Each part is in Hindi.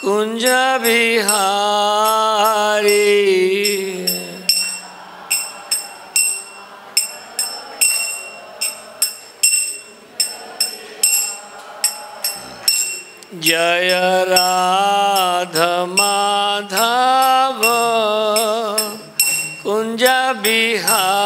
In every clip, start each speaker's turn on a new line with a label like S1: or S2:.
S1: कुंज बिहारी। जय राधा माधव कुंज बिहारी।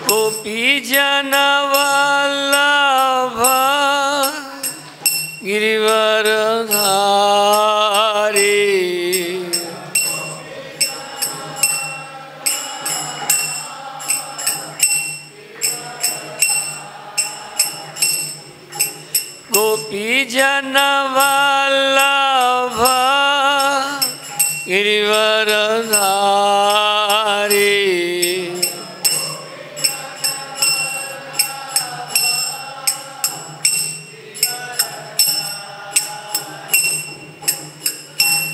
S1: गोपी जन वल्लभ गिरिवरधारी। गोपी जन वल्लभ गिरिवरधारी।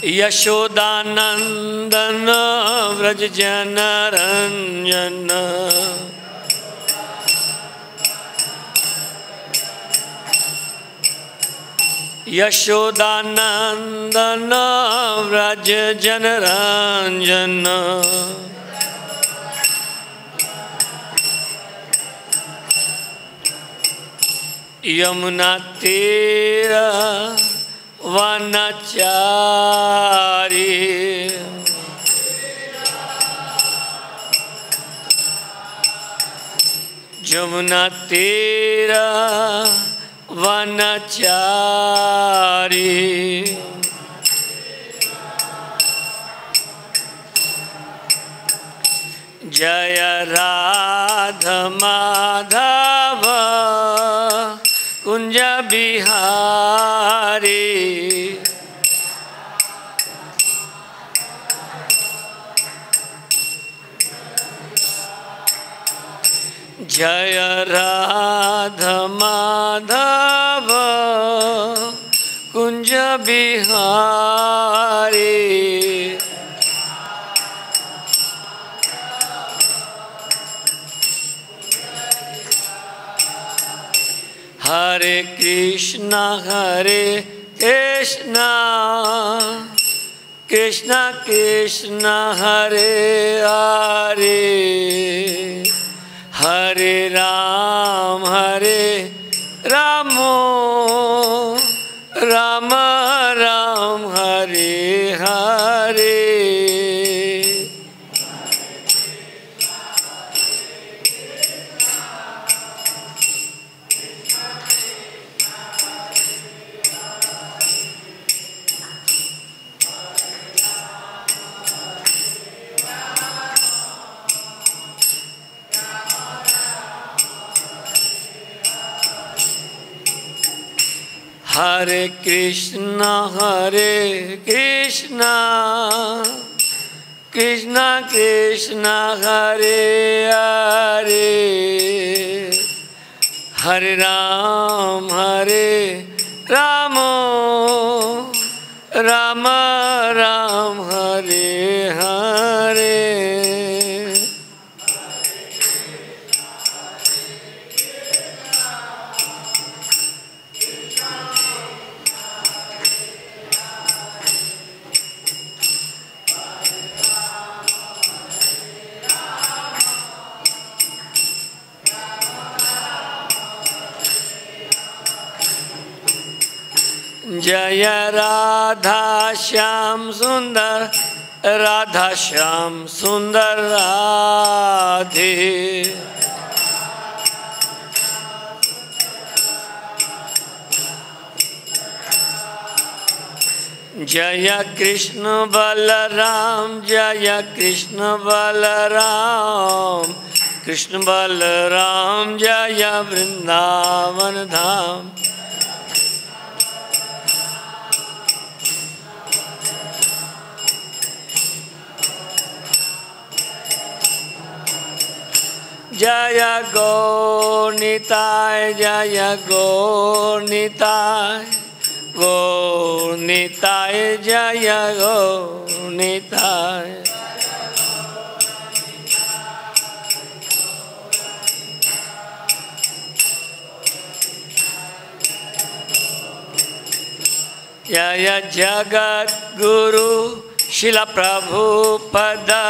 S1: यशोदानंदन व्रज जनरंजन। यशोदानंदन व्रज जनरंजन। यमुना तीर वनचारी। यमुना तीर वनचारी। जय राधा माधव कुंज बिहारी। जय राधा माधव कुंज बिहारी। हरे कृष्ण कृष्ण कृष्ण हरे हरे। हरे राम राम राम हरे हरे। हरे कृष्ण कृष्ण कृष्ण हरे हरे। हरे राम राम राम हरे हरे। जय राधा श्याम सुंदर राधा श्याम सुंदर राधे। जय कृष्ण बलराम जय कृष्ण बलराम। कृष्ण बलराम जय वृंदावन धाम। जय गौरनिताय जय गौरनिताय। गौरनिताय जय गौरनिताय। जय जगत गुरु शिला प्रभुपदा,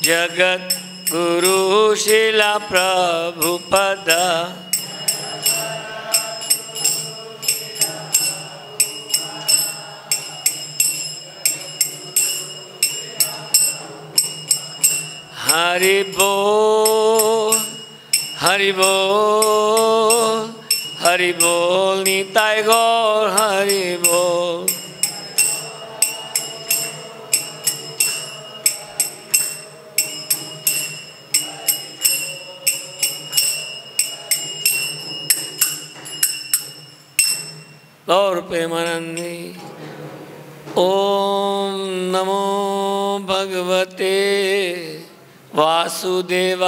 S1: जगत गुरु शिला प्रभुपदा। हरि बोल, हरि बोल, हरि बोल, निताय गौर हरि बोल। गौर प्रेमानंदी। ओम नमो भगवते वासुदेवाय।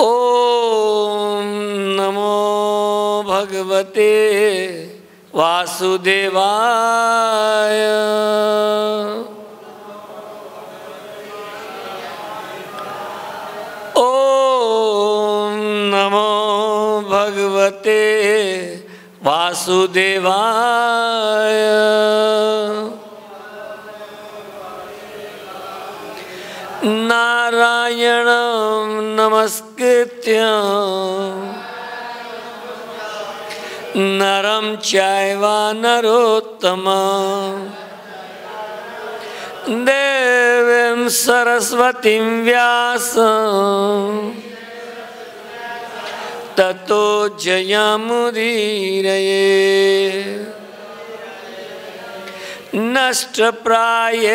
S1: ओम नमो भगवते वासुदेवाय। ओम नमो भगवते वासुदेवाय। नारायणं नमस्कृत्य नरं चैव नरोत्तमं, देवीं सरस्वतीं व्यासं ततो जयमुदीरये। नष्टप्रायेषु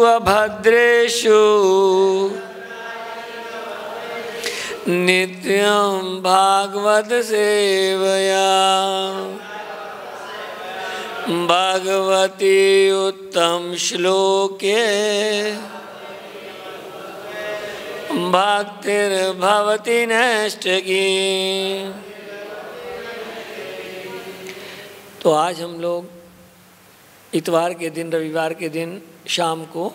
S1: अभद्रेषु नित्यं भागवत सेवया, भगवती उत्तम श्लोके भक्तिर्भवति नैष्ठिकी। तो आज हम लोग इतवार के दिन, रविवार के दिन शाम को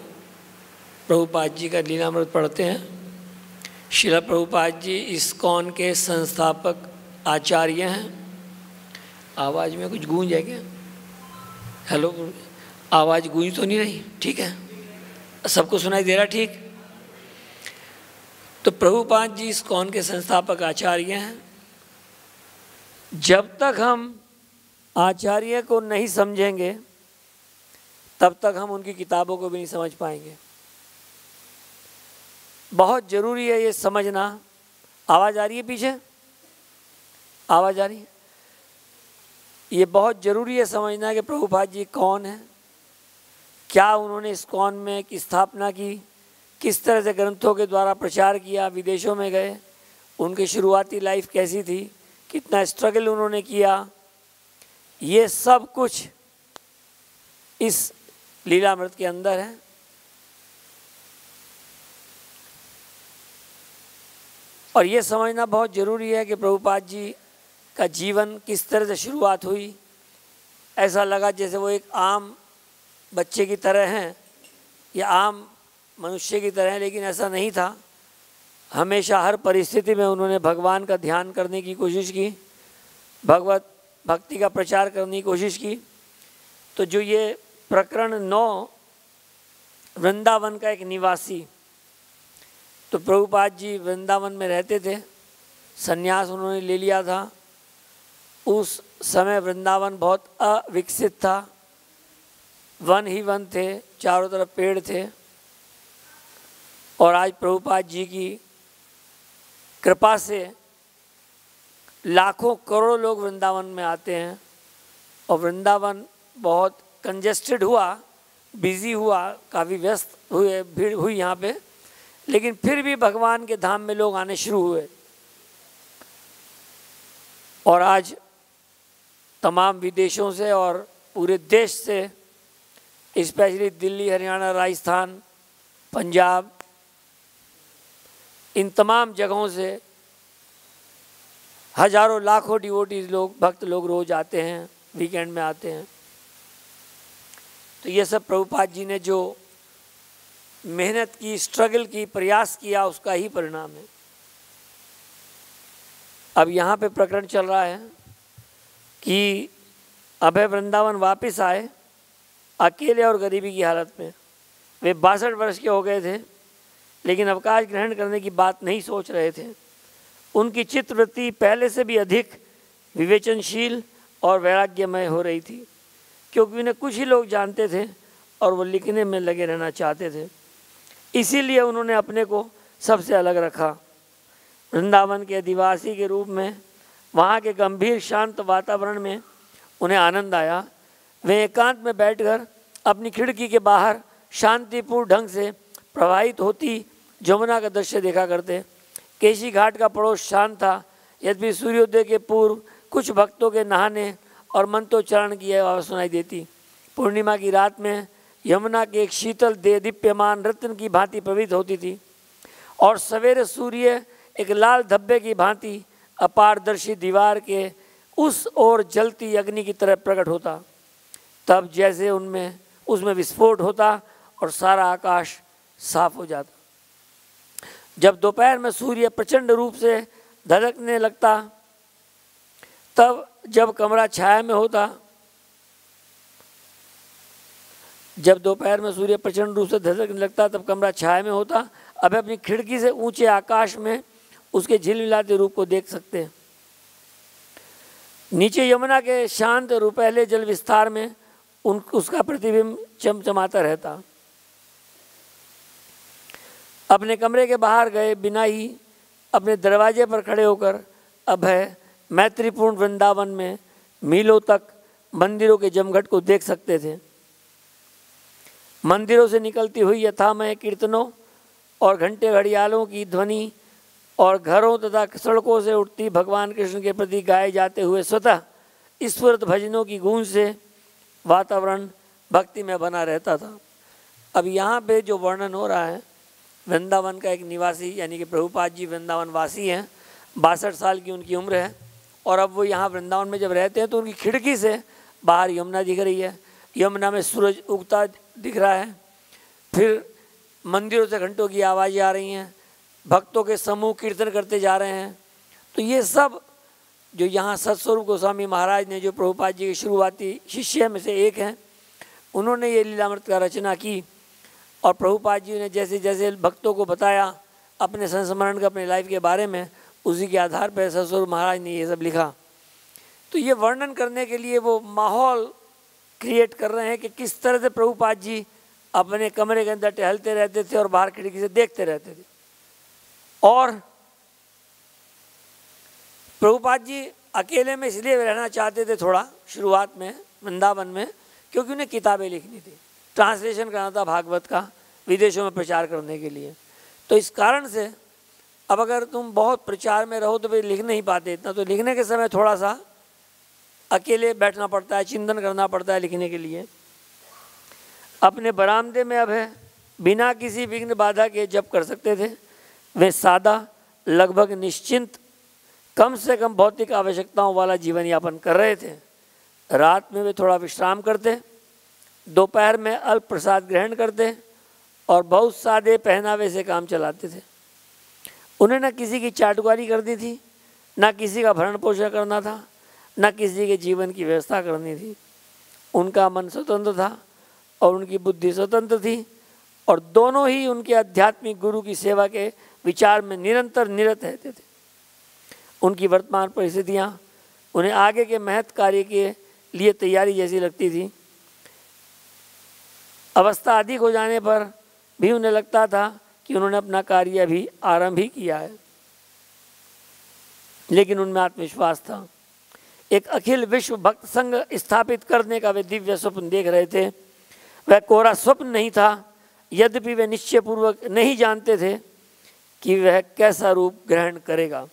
S1: प्रभुपाद जी का लीलामृत पढ़ते हैं। श्रील प्रभुपाद जी इस्कॉन के संस्थापक आचार्य हैं। आवाज़ में कुछ गूंज है क्या? हेलो, आवाज़ गूंज तो नहीं रही? ठीक है, सबको सुनाई दे रहा? ठीक। तो प्रभुपाद जी इस्कॉन के संस्थापक आचार्य हैं। जब तक हम आचार्य को नहीं समझेंगे तब तक हम उनकी किताबों को भी नहीं समझ पाएंगे। बहुत ज़रूरी है ये समझना। आवाज़ आ रही है पीछे? आवाज़ आ रही है? ये बहुत ज़रूरी है समझना कि प्रभुपाद जी कौन है, क्या उन्होंने इस्कॉन में की स्थापना की, किस तरह से ग्रंथों के द्वारा प्रचार किया, विदेशों में गए, उनकी शुरुआती लाइफ कैसी थी, कितना स्ट्रगल उन्होंने किया, ये सब कुछ इस लीलामृत के अंदर है। और ये समझना बहुत ज़रूरी है कि प्रभुपाद जी का जीवन किस तरह से शुरुआत हुई। ऐसा लगा जैसे वो एक आम बच्चे की तरह हैं या आम मनुष्य की तरह हैं, लेकिन ऐसा नहीं था। हमेशा हर परिस्थिति में उन्होंने भगवान का ध्यान करने की कोशिश की, भगवत भक्ति का प्रचार करने की कोशिश की। तो जो ये प्रकरण 9 वृंदावन का एक निवासी, तो प्रभुपाद जी वृंदावन में रहते थे, संन्यास उन्होंने ले लिया था। उस समय वृंदावन बहुत अविकसित था, वन ही वन थे, चारों तरफ पेड़ थे। और आज प्रभुपाद जी की कृपा से लाखों करोड़ों लोग वृंदावन में आते हैं और वृंदावन बहुत कंजेस्टेड हुआ, बिजी हुआ, काफ़ी व्यस्त हुए, भीड़ हुई यहाँ पे, लेकिन फिर भी भगवान के धाम में लोग आने शुरू हुए। और आज तमाम विदेशों से और पूरे देश से, स्पेशली दिल्ली, हरियाणा, राजस्थान, पंजाब, इन तमाम जगहों से हजारों लाखों डिवोटीज लोग, भक्त लोग रोज आते हैं, वीकेंड में आते हैं। तो ये सब प्रभुपाद जी ने जो मेहनत की, स्ट्रगल की, प्रयास किया, उसका ही परिणाम है। अब यहाँ पे प्रकरण चल रहा है कि अभय वृंदावन वापस आए अकेले और गरीबी की हालत में। वे 62 वर्ष के हो गए थे, लेकिन अवकाश ग्रहण करने की बात नहीं सोच रहे थे। उनकी चित्तवृत्ति पहले से भी अधिक विवेचनशील और वैराग्यमय हो रही थी, क्योंकि उन्हें कुछ ही लोग जानते थे और वो लिखने में लगे रहना चाहते थे। इसीलिए उन्होंने अपने को सबसे अलग रखा। वृंदावन के अधिवासी के रूप में वहाँ के गंभीर शांत वातावरण में उन्हें आनंद आया। वे एकांत में बैठकर अपनी खिड़की के बाहर शांतिपूर्ण ढंग से प्रवाहित होती जमुना का दृश्य देखा करते। केशी घाट का पड़ोस शांत था, यद्यपि सूर्योदय के पूर्व कुछ भक्तों के नहाने और मंत्रोच्चारण की आवाज़ सुनाई देती। पूर्णिमा की रात में यमुना के एक शीतल दीप्यमान रत्न की भांति प्रवृत्त होती थी और सवेरे सूर्य एक लाल धब्बे की भांति अपारदर्शी दीवार के उस ओर जलती अग्नि की तरह प्रकट होता। तब जैसे उसमें विस्फोट होता और सारा आकाश साफ हो जाता। जब दोपहर में सूर्य प्रचंड रूप से धधकने लगता, तब जब कमरा छाया में होता, जब दोपहर में सूर्य प्रचंड रूप से धधकने लगता तब कमरा छाया में होता। अब अपनी खिड़की से ऊंचे आकाश में उसके झिलमिलाते रूप को देख सकते हैं। नीचे यमुना के शांत रुपहले जल विस्तार में उसका प्रतिबिंब चमचमाता रहता। अपने कमरे के बाहर गए बिना ही अपने दरवाजे पर खड़े होकर अभय मैत्रीपूर्ण वृंदावन में मीलों तक मंदिरों के जमघट को देख सकते थे। मंदिरों से निकलती हुई यथामय कीर्तनों और घंटे घड़ियालों की ध्वनि और घरों तथा सड़कों से उठती भगवान कृष्ण के प्रति गाए जाते हुए स्वतः ईश्वरत भजनों की गूंज से वातावरण भक्ति में बना रहता था। अब यहाँ पे जो वर्णन हो रहा है, वृंदावन का एक निवासी यानी कि प्रभुपाद जी वृंदावन वासी हैं। 62 साल की उनकी उम्र है और अब वो यहाँ वृंदावन में जब रहते हैं तो उनकी खिड़की से बाहर यमुना दिख रही है। यमुना में सूरज उगता दिख रहा है। फिर मंदिरों से घंटों की आवाज़ें आ रही हैं, भक्तों के समूह कीर्तन करते जा रहे हैं। तो ये सब जो यहाँ सतस्वरूप गोस्वामी महाराज ने, जो प्रभुपाद जी के शुरुआती शिष्य में से एक हैं, उन्होंने ये लीलामृत का रचना की और प्रभुपाद जी ने जैसे जैसे भक्तों को बताया अपने संस्मरण का, अपने लाइफ के बारे में, उसी के आधार पर सतस्वरूप महाराज ने ये सब लिखा। तो ये वर्णन करने के लिए वो माहौल क्रिएट कर रहे हैं कि किस तरह से प्रभुपाद जी अपने कमरे के अंदर टहलते रहते थे और बाहर खिड़की से देखते रहते थे। और प्रभुपाद जी अकेले में इसलिए रहना चाहते थे थोड़ा शुरुआत में वृंदावन में, क्योंकि उन्हें किताबें लिखनी थी, ट्रांसलेशन करना था भागवत का विदेशों में प्रचार करने के लिए। तो इस कारण से अब अगर तुम बहुत प्रचार में रहो तो फिर लिख नहीं पाते इतना, तो लिखने के समय थोड़ा सा अकेले बैठना पड़ता है, चिंतन करना पड़ता है लिखने के लिए। अपने बरामदे में अब है बिना किसी विघ्न बाधा के जप कर सकते थे। वे सादा, लगभग निश्चिंत, कम से कम भौतिक आवश्यकताओं वाला जीवन यापन कर रहे थे। रात में वे थोड़ा विश्राम करते, दोपहर में अल्प प्रसाद ग्रहण करते और बहुत सादे पहनावे से काम चलाते थे। उन्हें न किसी की चाटुकारी करनी थी, न किसी का भरण पोषण करना था, न किसी के जीवन की व्यवस्था करनी थी। उनका मन स्वतंत्र था और उनकी बुद्धि स्वतंत्र थी और दोनों ही उनके आध्यात्मिक गुरु की सेवा के विचार में निरंतर निरत रहते थे। उनकी वर्तमान परिस्थितियाँ उन्हें आगे के महत् कार्य के लिए तैयारी जैसी लगती थी। अवस्था अधिक हो जाने पर भी उन्हें लगता था कि उन्होंने अपना कार्य अभी आरंभ ही किया है, लेकिन उनमें आत्मविश्वास था। एक अखिल विश्व भक्त संघ स्थापित करने का वे दिव्य स्वप्न देख रहे थे। वह कोरा स्वप्न नहीं था, यद्यपि वे निश्चयपूर्वक नहीं जानते थे कि वह कैसा रूप ग्रहण करेगा,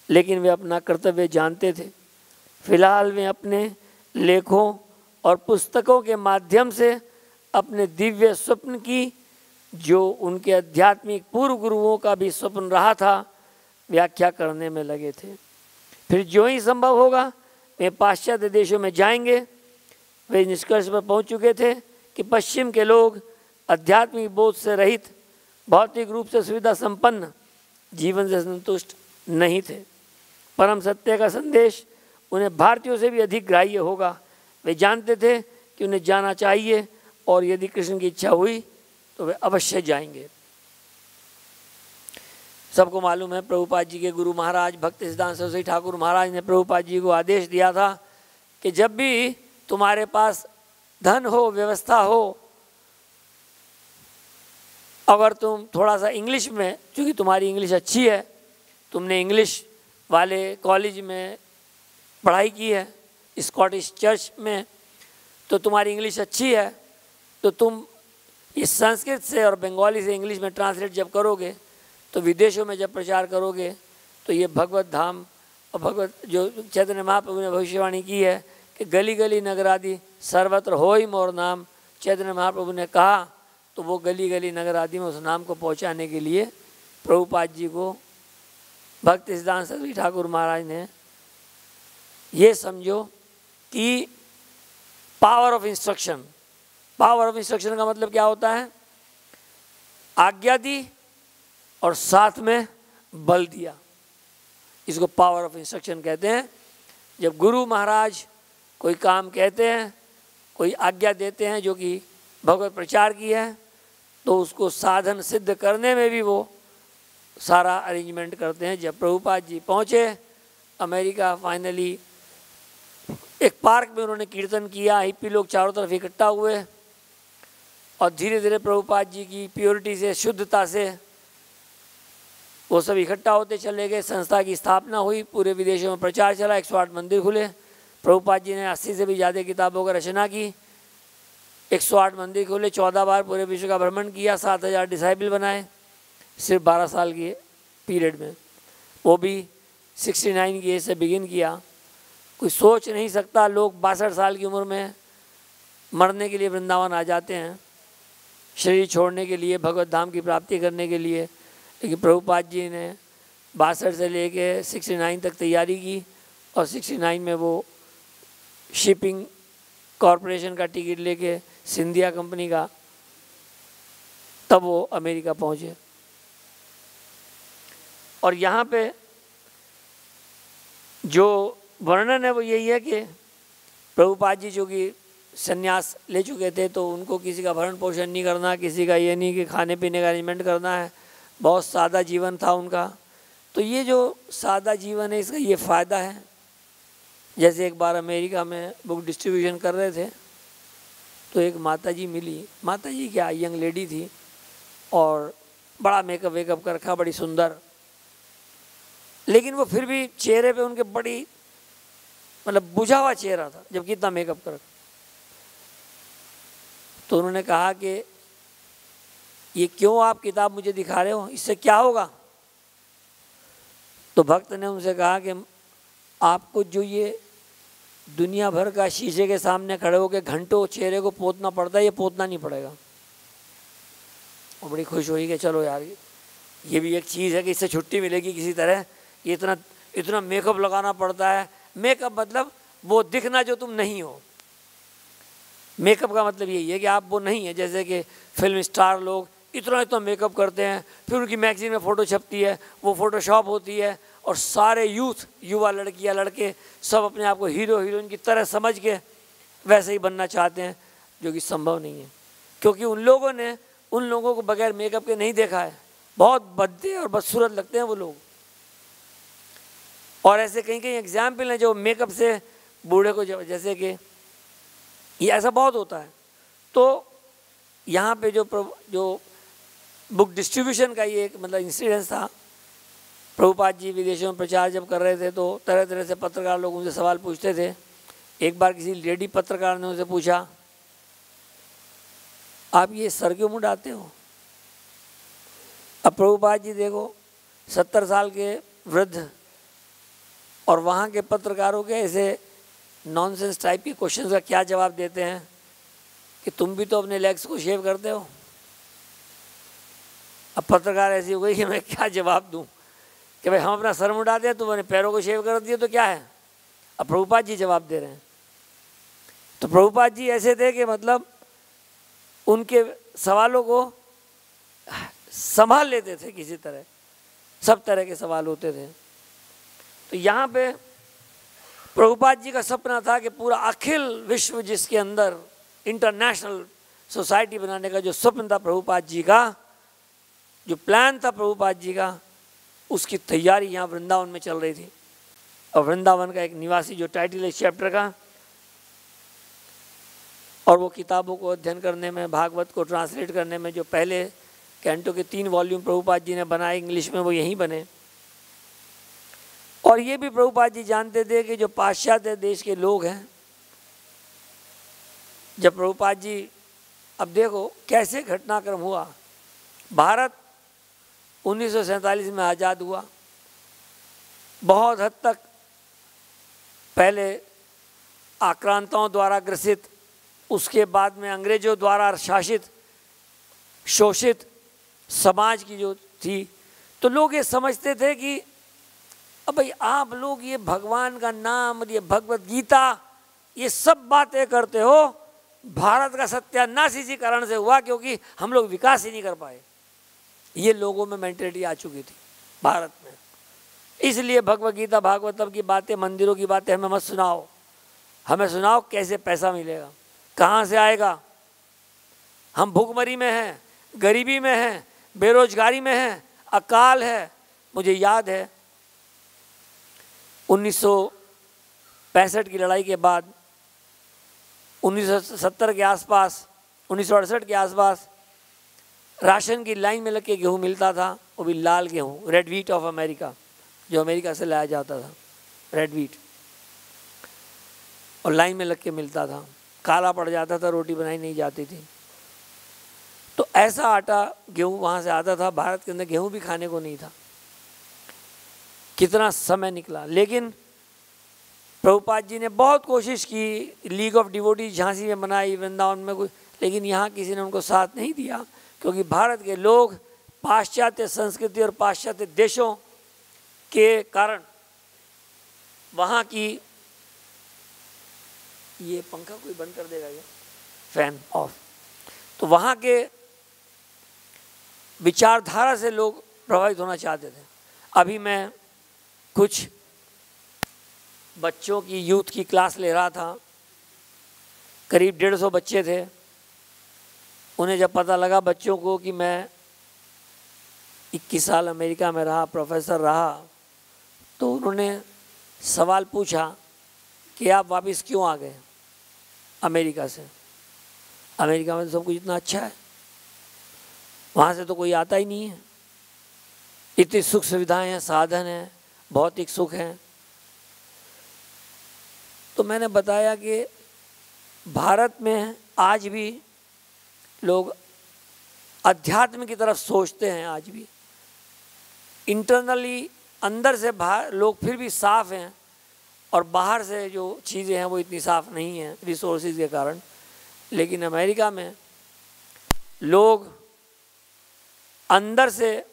S1: लेकिन वे अपना कर्तव्य जानते थे। फिलहाल वे अपने लेखों और पुस्तकों के माध्यम से अपने दिव्य स्वप्न की, जो उनके आध्यात्मिक पूर्व गुरुओं का भी स्वप्न रहा था, व्याख्या करने में लगे थे। फिर जो ही संभव होगा वे पाश्चात्य देशों में जाएंगे। वे निष्कर्ष पर पहुंच चुके थे कि पश्चिम के लोग आध्यात्मिक बोध से रहित, भौतिक रूप से सुविधा संपन्न जीवन से संतुष्ट नहीं थे। परम सत्य का संदेश उन्हें भारतीयों से भी अधिक ग्राह्य होगा। वे जानते थे कि उन्हें जाना चाहिए और यदि कृष्ण की इच्छा हुई तो वे अवश्य जाएंगे। सबको मालूम है प्रभुपाद जी के गुरु महाराज भक्ति सिद्धांत सरस्वती ठाकुर महाराज ने प्रभुपाद जी को आदेश दिया था कि जब भी तुम्हारे पास धन हो, व्यवस्था हो, अगर तुम थोड़ा सा इंग्लिश में, क्योंकि तुम्हारी इंग्लिश अच्छी है, तुमने इंग्लिश वाले कॉलेज में पढ़ाई की है, स्कॉटिश चर्च में, तो तुम्हारी इंग्लिश अच्छी है, तो तुम इस संस्कृत से और बंगाली से इंग्लिश में ट्रांसलेट जब करोगे तो विदेशों में जब प्रचार करोगे तो ये भगवत धाम और भगवत जो चैतन्य महाप्रभु ने भविष्यवाणी की है कि गली गली नगर आदि सर्वत्र हो ही मोर नाम, चैतन्य महाप्रभु ने कहा, तो वो गली गली नगर आदि में उस नाम को पहुंचाने के लिए प्रभुपाद जी को भक्ति सिद्धांत सरस्वती ठाकुर महाराज ने, ये समझो कि power of instruction, power of instruction का मतलब क्या होता है? आज्ञा दी और साथ में बल दिया, इसको पावर ऑफ इंस्ट्रक्शन कहते हैं। जब गुरु महाराज कोई काम कहते हैं, कोई आज्ञा देते हैं जो कि भगवत प्रचार की है, तो उसको साधन सिद्ध करने में भी वो सारा अरेंजमेंट करते हैं। जब प्रभुपाद जी पहुँचे अमेरिका, फाइनली एक पार्क में उन्होंने कीर्तन किया, हिप्पी लोग चारों तरफ इकट्ठा हुए और धीरे धीरे प्रभुपाद जी की प्योरिटी से, शुद्धता से वो सब इकट्ठा होते चले गए। संस्था की स्थापना हुई, पूरे विदेशों में प्रचार चला, 108 मंदिर खुले। प्रभुपाद जी ने 80 से भी ज़्यादा किताबों का रचना की, 108 मंदिर खुले, 14 बार पूरे विश्व का भ्रमण किया, 7000 डिसाइबल बनाए सिर्फ 12 साल के पीरियड में, वो भी 69 की एज से बिगिन किया। कोई सोच नहीं सकता लोग 62 साल की उम्र में मरने के लिए वृंदावन आ जाते हैं, शरीर छोड़ने के लिए, भगवत धाम की प्राप्ति करने के लिए। लेकिन प्रभुपाद जी ने 62 से लेके 69 तक तैयारी की और 69 में वो शिपिंग कॉरपोरेशन का टिकट लेके, सिंधिया कंपनी का, तब वो अमेरिका पहुँचे। और यहाँ पे जो वर्णन है वो यही है कि प्रभुपाद जी जो कि संन्यास ले चुके थे, तो उनको किसी का भरण पोषण नहीं करना, किसी का ये नहीं कि खाने पीने का अरेंजमेंट करना है, बहुत सादा जीवन था उनका। तो ये जो सादा जीवन है इसका ये फ़ायदा है। जैसे एक बार अमेरिका में बुक डिस्ट्रीब्यूशन कर रहे थे तो एक माताजी मिली, माताजी क्या यंग लेडी थी और बड़ा मेकअप वेकअप कर रखा, बड़ी सुंदर, लेकिन वो फिर भी चेहरे पे उनके बड़ी मतलब बुझा हुआ चेहरा था जब कितना मेकअप कर। तो उन्होंने कहा कि ये क्यों आप किताब मुझे दिखा रहे हो, इससे क्या होगा? तो भक्त ने उनसे कहा कि आपको जो ये दुनिया भर का शीशे के सामने खड़े होकर घंटों चेहरे को पोतना पड़ता है, ये पोतना नहीं पड़ेगा। और बड़ी खुश हुई कि चलो यार ये भी एक चीज़ है कि इससे छुट्टी मिलेगी किसी तरह। ये इतना मेकअप लगाना पड़ता है। मेकअप मतलब वो दिखना जो तुम नहीं हो। मेकअप का मतलब यही है कि आप वो नहीं है। जैसे कि फिल्म स्टार लोग इतना मेकअप करते हैं, फिर उनकी मैगजीन में फ़ोटो छपती है, वो फ़ोटोशॉप होती है और सारे यूथ, युवा लड़कियां लड़के सब अपने आप को हीरो हीरोइन की तरह समझ के वैसे ही बनना चाहते हैं, जो कि संभव नहीं है। क्योंकि उन लोगों ने उन लोगों को बगैर मेकअप के नहीं देखा है। बहुत भद्दे और बदसूरत लगते हैं वो लोग। और ऐसे कई कई एग्जाम्पल हैं जो मेकअप से बूढ़े को, जैसे कि ये ऐसा बहुत होता है। तो यहाँ पे जो बुक डिस्ट्रीब्यूशन का ये एक मतलब इंसिडेंस था। प्रभुपाद जी विदेशों में प्रचार जब कर रहे थे तो तरह तरह से पत्रकार लोग उनसे सवाल पूछते थे। एक बार किसी लेडी पत्रकार ने उनसे पूछा, आप ये सर क्यों मुंडाते हो? अब प्रभुपाद जी देखो 70 साल के वृद्ध और वहाँ के पत्रकारों के ऐसे नॉनसेंस टाइप के क्वेश्चंस का क्या जवाब देते हैं कि तुम भी तो अपने लेग्स को शेव करते हो। अब पत्रकार ऐसी हो गई कि मैं क्या जवाब दूं कि भाई हम अपना सर मुंडाते हैं, तो मैंने पैरों को शेव कर दिया तो क्या है। अब प्रभुपाद जी जवाब दे रहे हैं। तो प्रभुपाद जी ऐसे थे कि मतलब उनके सवालों को संभाल लेते थे किसी तरह, सब तरह के सवाल होते थे। तो यहाँ पे प्रभुपाद जी का सपना था कि पूरा अखिल विश्व जिसके अंदर इंटरनेशनल सोसाइटी बनाने का जो स्वप्न था प्रभुपाद जी का, जो प्लान था प्रभुपाद जी का, उसकी तैयारी यहाँ वृंदावन में चल रही थी। और वृंदावन का एक निवासी जो टाइटल है चैप्टर का, और वो किताबों को अध्ययन करने में, भागवत को ट्रांसलेट करने में, जो पहले कैंटो के 3 वॉल्यूम प्रभुपाद जी ने बनाए इंग्लिश में, वो यहीं बने। और ये भी प्रभुपाद जी जानते थे कि जो पाश्चात्य देश के लोग हैं, जब प्रभुपाद जी, अब देखो कैसे घटनाक्रम हुआ। भारत 1947 में आज़ाद हुआ। बहुत हद तक पहले आक्रांताओं द्वारा ग्रसित, उसके बाद में अंग्रेजों द्वारा शासित, शोषित समाज की जो थी, तो लोग ये समझते थे कि अब भाई आप लोग ये भगवान का नाम, ये भगवत गीता, ये सब बातें करते हो, भारत का सत्यानाश इसी कारण से हुआ क्योंकि हम लोग विकास ही नहीं कर पाए। ये लोगों में मेंटेलिटी आ चुकी थी भारत में। इसलिए भगवत गीता भागवतम की बातें, मंदिरों की बातें हमें मत सुनाओ, हमें सुनाओ कैसे पैसा मिलेगा, कहाँ से आएगा। हम भूखमरी में हैं, गरीबी में हैं, बेरोजगारी में हैं, अकाल है। मुझे याद है 1965 की लड़ाई के बाद 1970 के आसपास, 1968 के आसपास राशन की लाइन में लग के गेहूँ मिलता था, वो भी लाल गेहूँ, रेड व्हीट ऑफ अमेरिका, जो अमेरिका से लाया जाता था, रेड व्हीट, और लाइन में लग के मिलता था, काला पड़ जाता था, रोटी बनाई नहीं जाती थी। तो ऐसा आटा गेहूँ वहाँ से आता था, भारत के अंदर गेहूँ भी खाने को नहीं था। कितना समय निकला, लेकिन प्रभुपाद जी ने बहुत कोशिश की, लीग ऑफ डिवोटी झांसी में बनाई, वृंदावन में कुछ, लेकिन यहाँ किसी ने उनको साथ नहीं दिया, क्योंकि भारत के लोग पाश्चात्य संस्कृति और पाश्चात्य देशों के कारण वहाँ की, ये पंखा कोई बंद कर देगा क्या, फैन ऑफ, तो वहाँ के विचारधारा से लोग प्रभावित होना चाहते थे। अभी मैं कुछ बच्चों की, यूथ की क्लास ले रहा था, करीब 150 बच्चे थे। उन्हें जब पता लगा बच्चों को कि मैं 21 साल अमेरिका में रहा, प्रोफेसर रहा, तो उन्होंने सवाल पूछा कि आप वापस क्यों आ गए अमेरिका से। अमेरिका में तो सब कुछ इतना अच्छा है, वहाँ से तो कोई आता ही नहीं है, इतनी सुख सुविधाएं हैं, साधन हैं, भौतिक सुख हैं। तो मैंने बताया कि भारत में आज भी लोग अध्यात्म की तरफ सोचते हैं, आज भी इंटरनली अंदर से बाहर लोग फिर भी साफ हैं, और बाहर से जो चीज़ें हैं वो इतनी साफ नहीं हैं रिसोर्सेज के कारण। लेकिन अमेरिका में लोग अंदर से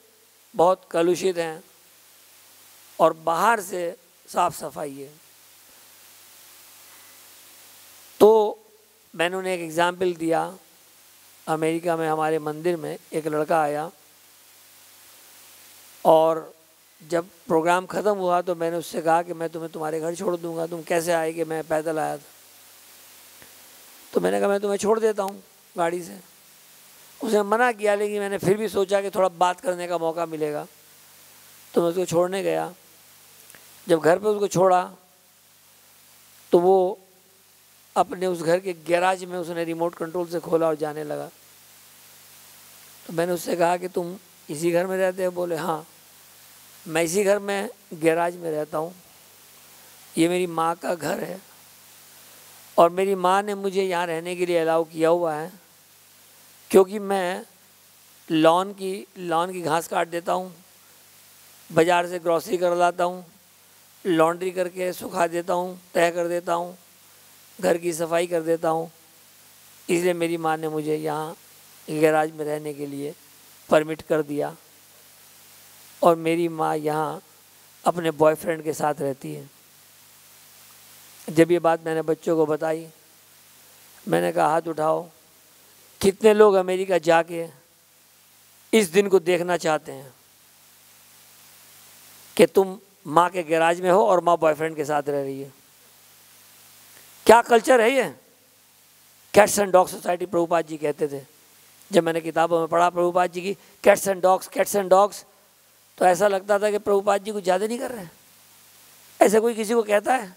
S1: बहुत कलुषित हैं और बाहर से साफ सफाई है। तो मैंने उन्हें एक एग्जाम्पल दिया। अमेरिका में हमारे मंदिर में एक लड़का आया, और जब प्रोग्राम ख़त्म हुआ तो मैंने उससे कहा कि मैं तुम्हें तुम्हारे घर छोड़ दूंगा, तुम कैसे आए, कि मैं पैदल आया था। तो मैंने कहा मैं तुम्हें छोड़ देता हूँ गाड़ी से। उसने मना किया, लेकिन मैंने फिर भी सोचा कि थोड़ा बात करने का मौका मिलेगा, तो मैं उसको छोड़ने गया। जब घर पे उसको छोड़ा तो वो अपने उस घर के गैराज में उसने रिमोट कंट्रोल से खोला और जाने लगा। तो मैंने उससे कहा कि तुम इसी घर में रहते हो? बोले हाँ, मैं इसी घर में गैराज में रहता हूँ, ये मेरी माँ का घर है, और मेरी माँ ने मुझे यहाँ रहने के लिए अलाउ किया हुआ है, क्योंकि मैं लॉन की घास काट देता हूँ, बाज़ार से ग्रॉसरी कर लाता हूँ, लॉन्ड्री करके सुखा देता हूँ, तह कर देता हूँ, घर की सफाई कर देता हूँ। इसलिए मेरी माँ ने मुझे यहाँ गैराज में रहने के लिए परमिट कर दिया, और मेरी माँ यहाँ अपने बॉयफ्रेंड के साथ रहती है। जब ये बात मैंने बच्चों को बताई, मैंने कहा हाथ उठाओ, कितने लोग अमेरिका जाके इस दिन को देखना चाहते हैं कि तुम माँ के गैराज में हो और माँ बॉयफ्रेंड के साथ रह रही है। क्या कल्चर है ये? Cats and dog society Prabhupada ji कहते थे। जब मैंने किताबों में पढ़ा प्रभुपाद जी की कैट्स एंड डॉग्स, तो ऐसा लगता था कि प्रभुपाद जी कुछ ज़्यादा नहीं कर रहे हैं। ऐसे कोई किसी को कहता है?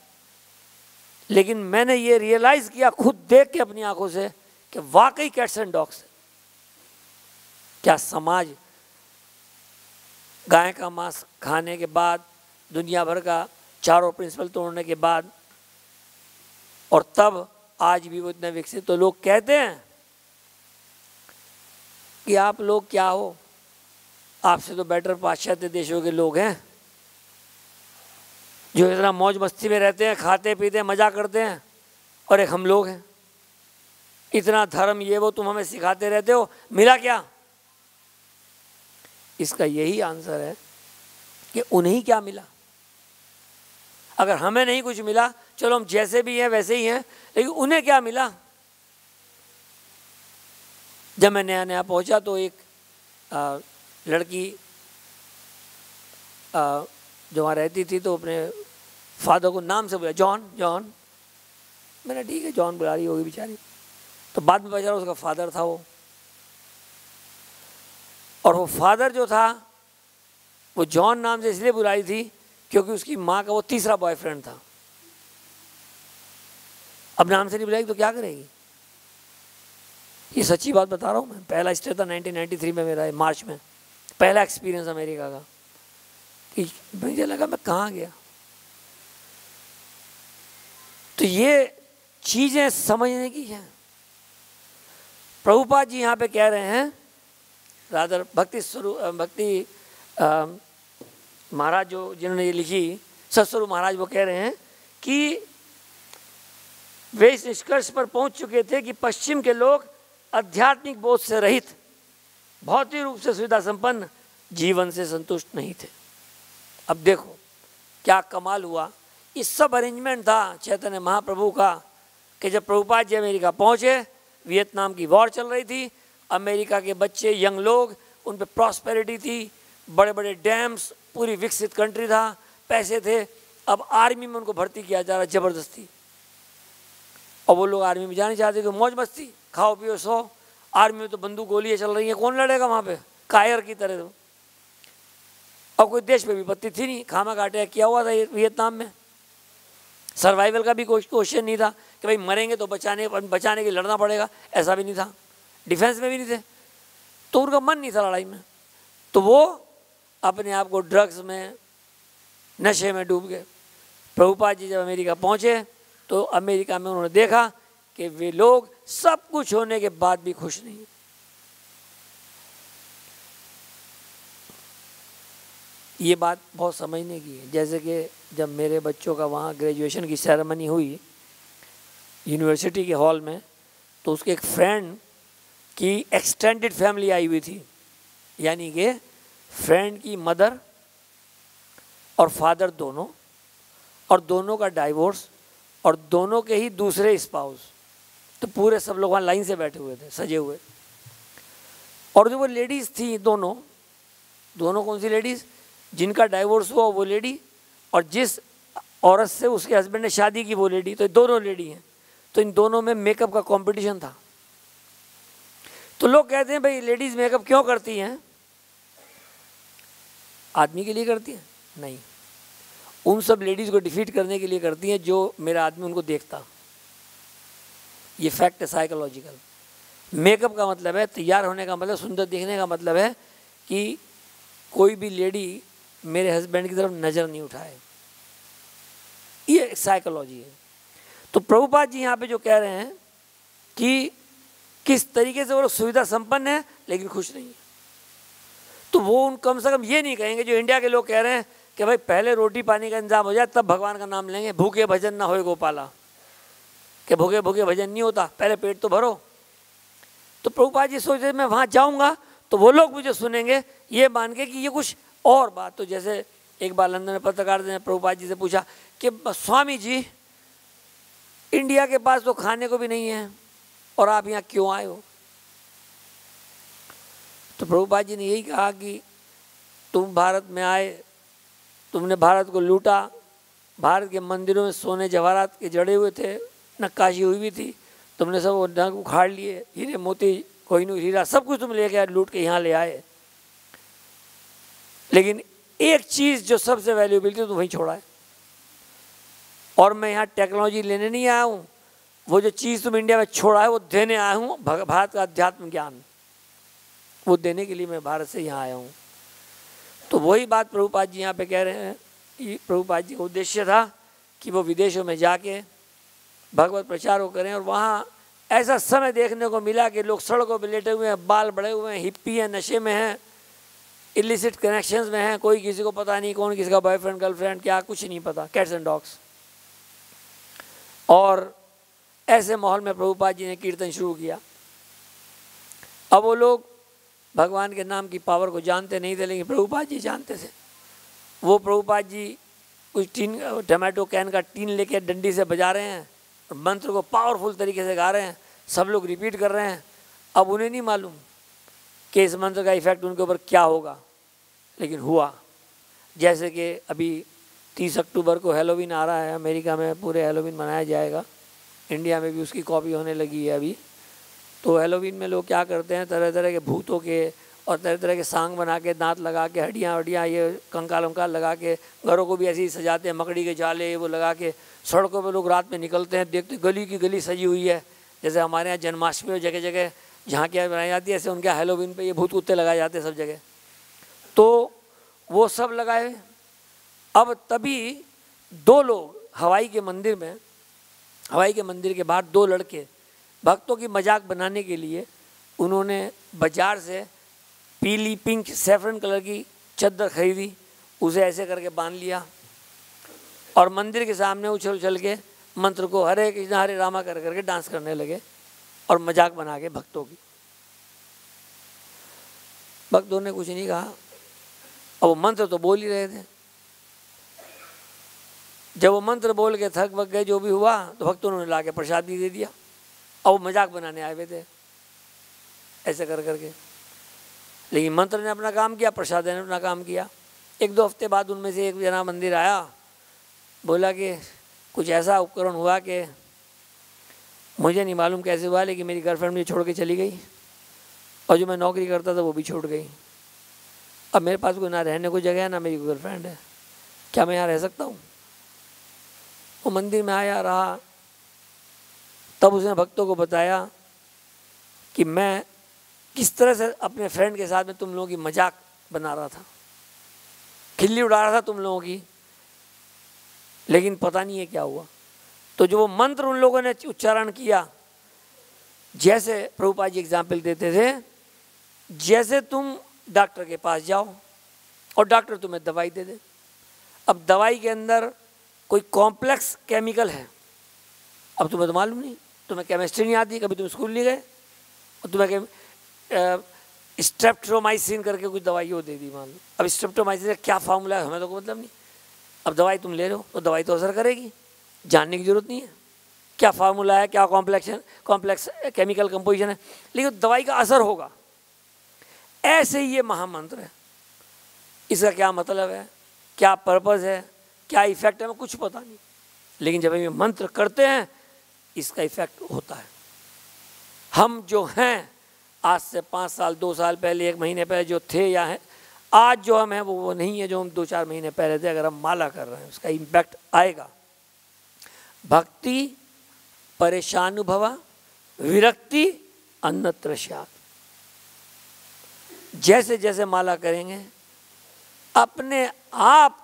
S1: लेकिन मैंने ये रियलाइज़ किया खुद देख के अपनी आंखों से कि वाकई कैट्स एंड डॉग्स। क्या समाज गाय का मांस खाने के बाद, दुनिया भर का चारों प्रिंसिपल तोड़ने के बाद, और तब आज भी वो इतने विकसित। तो लोग कहते हैं कि आप लोग क्या हो, आपसे तो बेटर पाश्चात्य देशों के लोग हैं जो इतना मौज मस्ती में रहते हैं, खाते पीते हैं, मजा करते हैं, और एक हम लोग हैं इतना धर्म ये वो तुम हमें सिखाते रहते हो, मिला क्या? इसका यही आंसर है कि उन्हें क्या मिला। अगर हमें नहीं कुछ मिला, चलो हम जैसे भी हैं वैसे ही हैं, लेकिन उन्हें क्या मिला? जब मैं नया नया पहुंचा तो एक लड़की जो वहाँ रहती थी तो अपने फादर को नाम से बुला, जॉन। मैंने ठीक है जॉन बुला रही होगी बेचारी। तो बाद में बेचारा उसका फादर था वो, और वो फादर जो था वो जॉन नाम से इसलिए बुलाई थी क्योंकि उसकी माँ का वो तीसरा बॉयफ्रेंड था। अब नाम से नहीं बुलाएगी तो क्या करेगी? ये सच्ची बात बता रहा हूँ मैं। पहला स्टे था 1993 में मेरा, मार्च में पहला एक्सपीरियंस अमेरिका का, कि मुझे लगा मैं कहाँ गया। तो ये चीज़ें समझने की हैं। प्रभुपाद जी यहाँ पे कह रहे हैं, रादर भक्ति महाराज जो जिन्होंने ये लिखी, सतस्वरूप महाराज, वो कह रहे हैं कि वे इस निष्कर्ष पर पहुंच चुके थे कि पश्चिम के लोग आध्यात्मिक बोध से रहित, भौतिक रूप से सुविधा संपन्न जीवन से संतुष्ट नहीं थे। अब देखो क्या कमाल हुआ। इस सब अरेंजमेंट था चैतन्य महाप्रभु का कि जब प्रभुपाद जी अमेरिका पहुंचे, वियतनाम की वॉर चल रही थी, अमेरिका के बच्चे यंग लोग, उन पे प्रॉस्पेरिटी थी, बड़े बड़े डैम्स, पूरी विकसित कंट्री था, पैसे थे। अब आर्मी में उनको भर्ती किया जा रहा है ज़बरदस्ती, और वो लोग आर्मी में जाना चाहते कि मौज मस्ती, खाओ पियो सो। आर्मी में तो बंदूक गोलियाँ चल रही हैं, कौन लड़ेगा वहाँ पे, कायर की तरह। तो और कोई देश पे विपत्ति थी नहीं, खामा काटे किया हुआ था वियतनाम में। सर्वाइवल का भी कोई क्वेश्चन नहीं था कि भाई मरेंगे तो बचाने के लड़ना पड़ेगा, ऐसा भी नहीं था। डिफेंस में भी नहीं थे, तो उनका मन नहीं था लड़ाई में। तो वो अपने आप को ड्रग्स में, नशे में डूब गए। प्रभुपाद जी जब अमेरिका पहुँचे तो अमेरिका में उन्होंने देखा कि वे लोग सब कुछ होने के बाद भी खुश नहीं। ये बात बहुत समझने की है। जैसे कि जब मेरे बच्चों का वहाँ ग्रेजुएशन की सेरेमनी हुई यूनिवर्सिटी के हॉल में, तो उसके एक फ्रेंड की एक्सटेंडेड फैमिली आई हुई थी, यानी कि फ्रेंड की मदर और फादर दोनों, और दोनों का डाइवोर्स, और दोनों के ही दूसरे स्पाउस। तो पूरे सब लोग वहाँ लाइन से बैठे हुए थे, सजे हुए। और जो वो लेडीज़ थी, दोनों कौन सी लेडीज़? जिनका डाइवोर्स हुआ वो लेडी, और जिस औरत से उसके हस्बैंड ने शादी की वो लेडी। तो दोनों लेडी हैं। तो इन दोनों में मेकअप का कंपटीशन था। तो लोग कहते हैं भाई लेडीज़ मेकअप क्यों करती हैं? आदमी के लिए करती हैं? नहीं, उन सब लेडीज़ को डिफीट करने के लिए करती हैं जो मेरा आदमी उनको देखता। ये फैक्ट है साइकोलॉजिकल। मेकअप का मतलब है, तैयार होने का मतलब, सुंदर दिखने का मतलब है कि कोई भी लेडी मेरे हस्बैंड की तरफ नज़र नहीं उठाए। ये साइकोलॉजी है। तो प्रभुपाद जी यहाँ पे जो कह रहे हैं कि किस तरीके से वो लोग सुविधा संपन्न है लेकिन खुश नहीं है, तो वो उन कम से कम ये नहीं कहेंगे जो इंडिया के लोग कह रहे हैं कि भाई पहले रोटी पानी का इंतजाम हो जाए तब भगवान का नाम लेंगे, भूखे भजन ना होए गोपाला, कि भूखे भूखे भजन नहीं होता, पहले पेट तो भरो। तो प्रभुपाद जी सोच रहे मैं वहाँ जाऊँगा तो वो लोग मुझे सुनेंगे ये मान के कि ये कुछ और बात। तो जैसे एक बार लंदन में पत्रकार ने प्रभुपाद जी से पूछा कि स्वामी जी इंडिया के पास तो खाने को भी नहीं है और आप यहाँ क्यों आए हो? तो प्रभुपाद जी ने यही कहा कि तुम भारत में आए, तुमने भारत को लूटा, भारत के मंदिरों में सोने जवाहरात के जड़े हुए थे, नक्काशी हुई भी थी, तुमने सब वो नग उखाड़ लिए, हीरे मोती कोहिनूर हीरा सब कुछ तुम लेके आए, लूट के यहाँ ले आए। लेकिन एक चीज़ जो सबसे वैल्यूएबल थी तो वहीं छोड़ा है। और मैं यहाँ टेक्नोलॉजी लेने नहीं आया हूँ, वो जो चीज़ तुम इंडिया में छोड़ा है वो देने आया हूँ, भारत का अध्यात्म ज्ञान वो देने के लिए मैं भारत से यहाँ आया हूँ। तो वही बात प्रभुपाद जी यहाँ पे कह रहे हैं कि प्रभुपाद जी का उद्देश्य था कि वो विदेशों में जाके भगवत प्रचार को करें। और वहाँ ऐसा समय देखने को मिला कि लोग सड़कों पे लेटे हुए हैं, बाल बड़े हुए हैं, हिप्पी हैं, नशे में हैं, इलिसिट कनेक्शंस में हैं, कोई किसी को पता नहीं कौन किसी का बॉयफ्रेंड गर्लफ्रेंड क्या कुछ नहीं पता, कैट्स एंड डॉग्स। और ऐसे माहौल में प्रभुपाद जी ने कीर्तन शुरू किया। अब वो लोग भगवान के नाम की पावर को जानते नहीं थे, लेकिन प्रभुपाद जी जानते थे। वो प्रभुपाद जी कुछ टीन टमाटो कैन का टीन लेके डंडी से बजा रहे हैं और मंत्र को पावरफुल तरीके से गा रहे हैं, सब लोग रिपीट कर रहे हैं। अब उन्हें नहीं मालूम कि इस मंत्र का इफेक्ट उनके ऊपर क्या होगा, लेकिन हुआ। जैसे कि अभी 30 अक्टूबर को हैलोवीन आ रहा है, अमेरिका में पूरे हैलोवीन मनाया जाएगा, इंडिया में भी उसकी कॉपी होने लगी है अभी। तो हैलोवीन में लोग क्या करते हैं, तरह तरह के भूतों के और तरह तरह के सांग बना के, दांत लगा के, हड्डियाँ ये कंकाल वंकाल लगा के, घरों को भी ऐसे ही सजाते हैं, मकड़ी के जाले वो लगा के। सड़कों पे लोग रात में निकलते हैं, देखते गली की गली सजी हुई है। जैसे हमारे यहाँ जन्माष्टमी में जगह जगह झांकियाँ बनाई जाती है, ऐसे उनके हैलोवीन पे ये भूत कुत्ते लगाए जाते हैं सब जगह। तो वो सब लगाए। अब तभी 2 लोग हवाई के मंदिर में, हवाई के मंदिर के बाहर 2 लड़के भक्तों की मजाक बनाने के लिए उन्होंने बाजार से पीली पिंक सैफरन कलर की चद्दर खरीदी, उसे ऐसे करके बांध लिया और मंदिर के सामने उछल उछल के मंत्र को हरे कृष्ण हरे रामा कर करके डांस करने लगे और मजाक बना के भक्तों की। भक्तों ने कुछ नहीं कहा, अब वो मंत्र तो बोल ही रहे थे। जब वो मंत्र बोल के थक वक गए, जो भी हुआ, तो भक्तों ने ला के प्रसाद भी दे दिया। और वो मजाक बनाने आए हुए थे ऐसे कर करके, लेकिन मंत्र ने अपना काम किया, प्रसाद ने अपना काम किया। 1-2 हफ्ते बाद उनमें से एक जना मंदिर आया, बोला कि कुछ ऐसा उपकरण हुआ कि मुझे नहीं मालूम कैसे हुआ, लेकिन मेरी गर्लफ्रेंड मुझे छोड़ के चली गई और जो मैं नौकरी करता था वो भी छूट गई। अब मेरे पास कोई ना रहने को जगह है, ना मेरी गर्लफ्रेंड है, क्या मैं यहाँ रह सकता हूँ? वो मंदिर में आया रहा, तब उसने भक्तों को बताया कि मैं किस तरह से अपने फ्रेंड के साथ में तुम लोगों की मजाक बना रहा था, खिल्ली उड़ा रहा था तुम लोगों की, लेकिन पता नहीं है क्या हुआ। तो जो वो मंत्र उन लोगों ने उच्चारण किया, जैसे प्रभुपाद जी एग्जाम्पल देते थे, जैसे तुम डॉक्टर के पास जाओ और डॉक्टर तुम्हें दवाई दे दे। अब दवाई के अंदर कोई कॉम्प्लेक्स केमिकल है, अब तुम्हें तो मालूम नहीं, तुम्हें केमिस्ट्री नहीं आती, कभी तुम स्कूल नहीं गए, और तुम्हें स्ट्रेप्टोमाइसिन करके कुछ दवाई वो दे दी मान लो। अब स्ट्रेप्टोमाइसिन का क्या फार्मूला है हमें तो मतलब नहीं। अब दवाई तुम ले लो तो दवाई तो असर करेगी, जानने की जरूरत नहीं है क्या फार्मूला है, क्या कॉम्प्लेक्स केमिकल कंपोजिशन है, लेकिन दवाई का असर होगा। ऐसे ही ये महामंत्र है, इसका क्या मतलब है, क्या पर्पस है, क्या इफेक्ट है, हमें कुछ पता नहीं, लेकिन जब हम ये मंत्र करते हैं इसका इफेक्ट होता है। हम जो हैं आज से 5 साल 2 साल पहले 1 महीने पहले जो थे या हैं, आज जो हम हैं वो नहीं है जो हम 2-4 महीने पहले थे। अगर हम माला कर रहे हैं उसका इम्पैक्ट आएगा। भक्ति परेशानुभवा विरक्ति अन्यत्र स्यात्। जैसे जैसे माला करेंगे अपने आप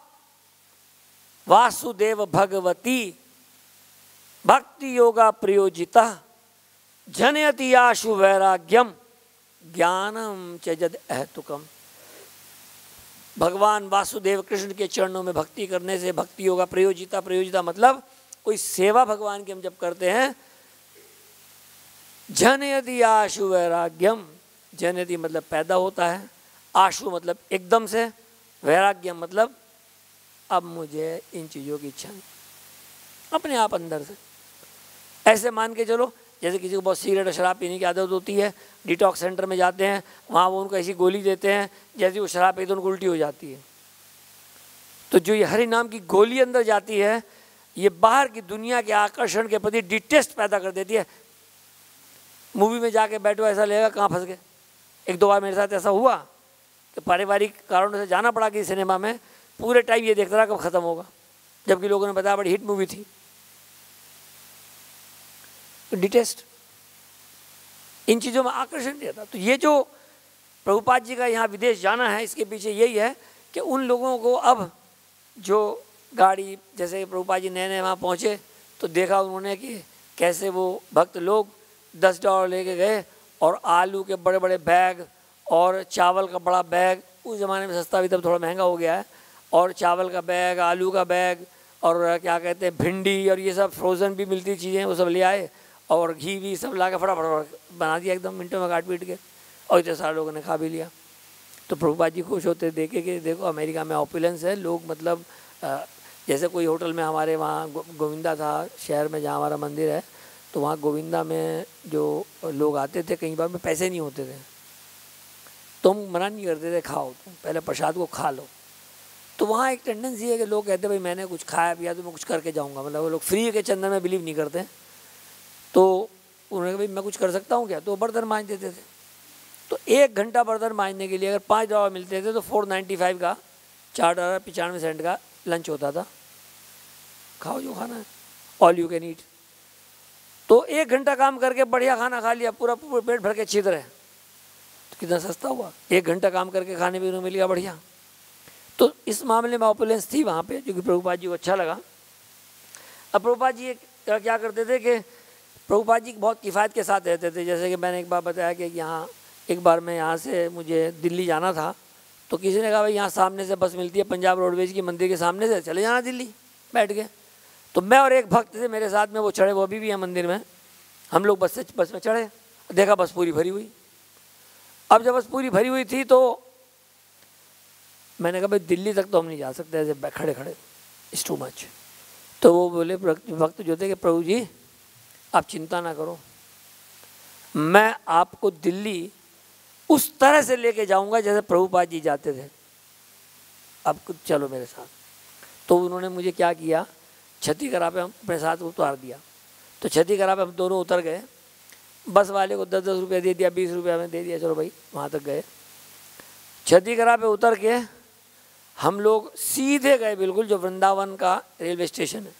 S1: वासुदेव भगवती भक्ति योगा प्रयोजिता जनयति आशु वैराग्यम ज्ञानम च जद अहतुकम। भगवान वासुदेव कृष्ण के चरणों में भक्ति करने से भक्ति योगा प्रयोजिता, प्रयोजिता मतलब कोई सेवा भगवान की हम जब करते हैं, जनयति आशु वैराग्यम, जनयति मतलब पैदा होता है, आशु मतलब एकदम से, वैराग्यम मतलब अब मुझे इन चीज़ों की इच्छा नहीं, अपने आप अंदर से। ऐसे मान के चलो जैसे किसी को बहुत सिगरेट और शराब पीने की आदत होती है, डिटॉक्स सेंटर में जाते हैं, वहाँ वो उनको ऐसी गोली देते हैं, जैसे वो शराब पीते उनको उल्टी हो जाती है, तो जो ये हरि नाम की गोली अंदर जाती है, ये बाहर की दुनिया के आकर्षण के प्रति डिटेस्ट पैदा कर देती है। मूवी में जाके बैठो, ऐसा लगेगा कहाँ फंस गए। एक दो बार मेरे साथ ऐसा हुआ कि पारिवारिक कारणों से जाना पड़ा कि सिनेमा में, पूरे टाइम ये देखता रहा कब ख़त्म होगा, जबकि लोगों ने बताया बड़ी हिट मूवी थी। तो डिटेस्ट, इन चीज़ों में आकर्षण नहीं रहता। तो ये जो प्रभुपाद जी का यहाँ विदेश जाना है, इसके पीछे यही है कि उन लोगों को अब जो गाड़ी, जैसे प्रभुपाद जी नए नए वहाँ पहुँचे तो देखा उन्होंने कि कैसे वो भक्त लोग $10 लेके गए और आलू के बड़े बड़े बैग और चावल का बड़ा बैग, उस ज़माने में सस्ता भी तब थोड़ा महंगा हो गया है, और चावल का बैग, आलू का बैग, और क्या कहते हैं भिंडी, और ये सब फ्रोज़न भी मिलती चीज़ें वो सब ले आए, और घी भी सब ला के फटाफट बना दिया एकदम मिनटों में काट पीट के, और इतने सारे लोगों ने खा भी लिया। तो प्रभुपाद जी खुश होते देखे कि देखो अमेरिका में ऑपुलेंस है, लोग मतलब जैसे कोई होटल में हमारे वहाँ गोविंदा था शहर में जहाँ हमारा मंदिर है, तो वहाँ गोविंदा में जो लोग आते थे कई बार में पैसे नहीं होते थे, तो हम मना नहीं करते थे खाओ तुम पहले प्रसाद को खा लो। तो वहाँ एक टेंडेंसी है कि लोग कहते भाई मैंने कुछ खाया पिया तो मैं कुछ करके जाऊँगा, मतलब वो लोग फ्री के चंदन में बिलीव नहीं करते। तो उन्होंने कहा भाई मैं कुछ कर सकता हूँ क्या, तो बर्तन मांज देते थे। तो 1 घंटा बर्तन मांजने के लिए अगर $5 मिलते थे तो $4.95 का, $4.95 का लंच होता था। खाओ जो खाना है, ऑल यू कैन ईट। तो 1 घंटा काम करके बढ़िया खाना खा लिया, पूरा पेट भर के छिद रहे, तो कितना सस्ता हुआ। 1 घंटा काम करके खाने पीने मिल गया बढ़िया। तो इस मामले में ऑपुलेंस थी वहाँ पे, जो कि प्रभुपाद जी को अच्छा लगा। अब प्रभुपाद जी क्या करते थे कि प्रभुपाद जी बहुत किफ़ायत के साथ रहते थे। जैसे कि मैंने एक बार बताया कि यहाँ एक बार मैं यहाँ से मुझे दिल्ली जाना था, तो किसी ने कहा भाई यहाँ सामने से बस मिलती है पंजाब रोडवेज की, मंदिर के सामने से चले जाना दिल्ली, बैठ गए। तो मैं और एक भक्त थे मेरे साथ में, वो चढ़े, वो अभी भी है मंदिर में। हम लोग बस में चढ़े, देखा बस पूरी भरी हुई। अब जब बस पूरी भरी हुई थी तो मैंने कहा भाई दिल्ली तक तो हम नहीं जा सकते ऐसे खड़े खड़े, इट्स टू मच। तो वो बोले भक्त जो थे कि प्रभु जी आप चिंता ना करो, मैं आपको दिल्ली उस तरह से लेके जाऊंगा जैसे प्रभुपाद जी जाते थे, अब कुछ चलो मेरे साथ। तो उन्होंने मुझे क्या किया, छती करा पे अपने साथ उतार दिया। तो छती करा पे हम दोनों उतर गए, बस वाले को 10-10 रुपये दे दिया, 20 रुपये हमें दे दिया, चलो भाई वहाँ तक गए। छती करा पे उतर के हम लोग सीधे गए बिल्कुल जो वृंदावन का रेलवे स्टेशन है,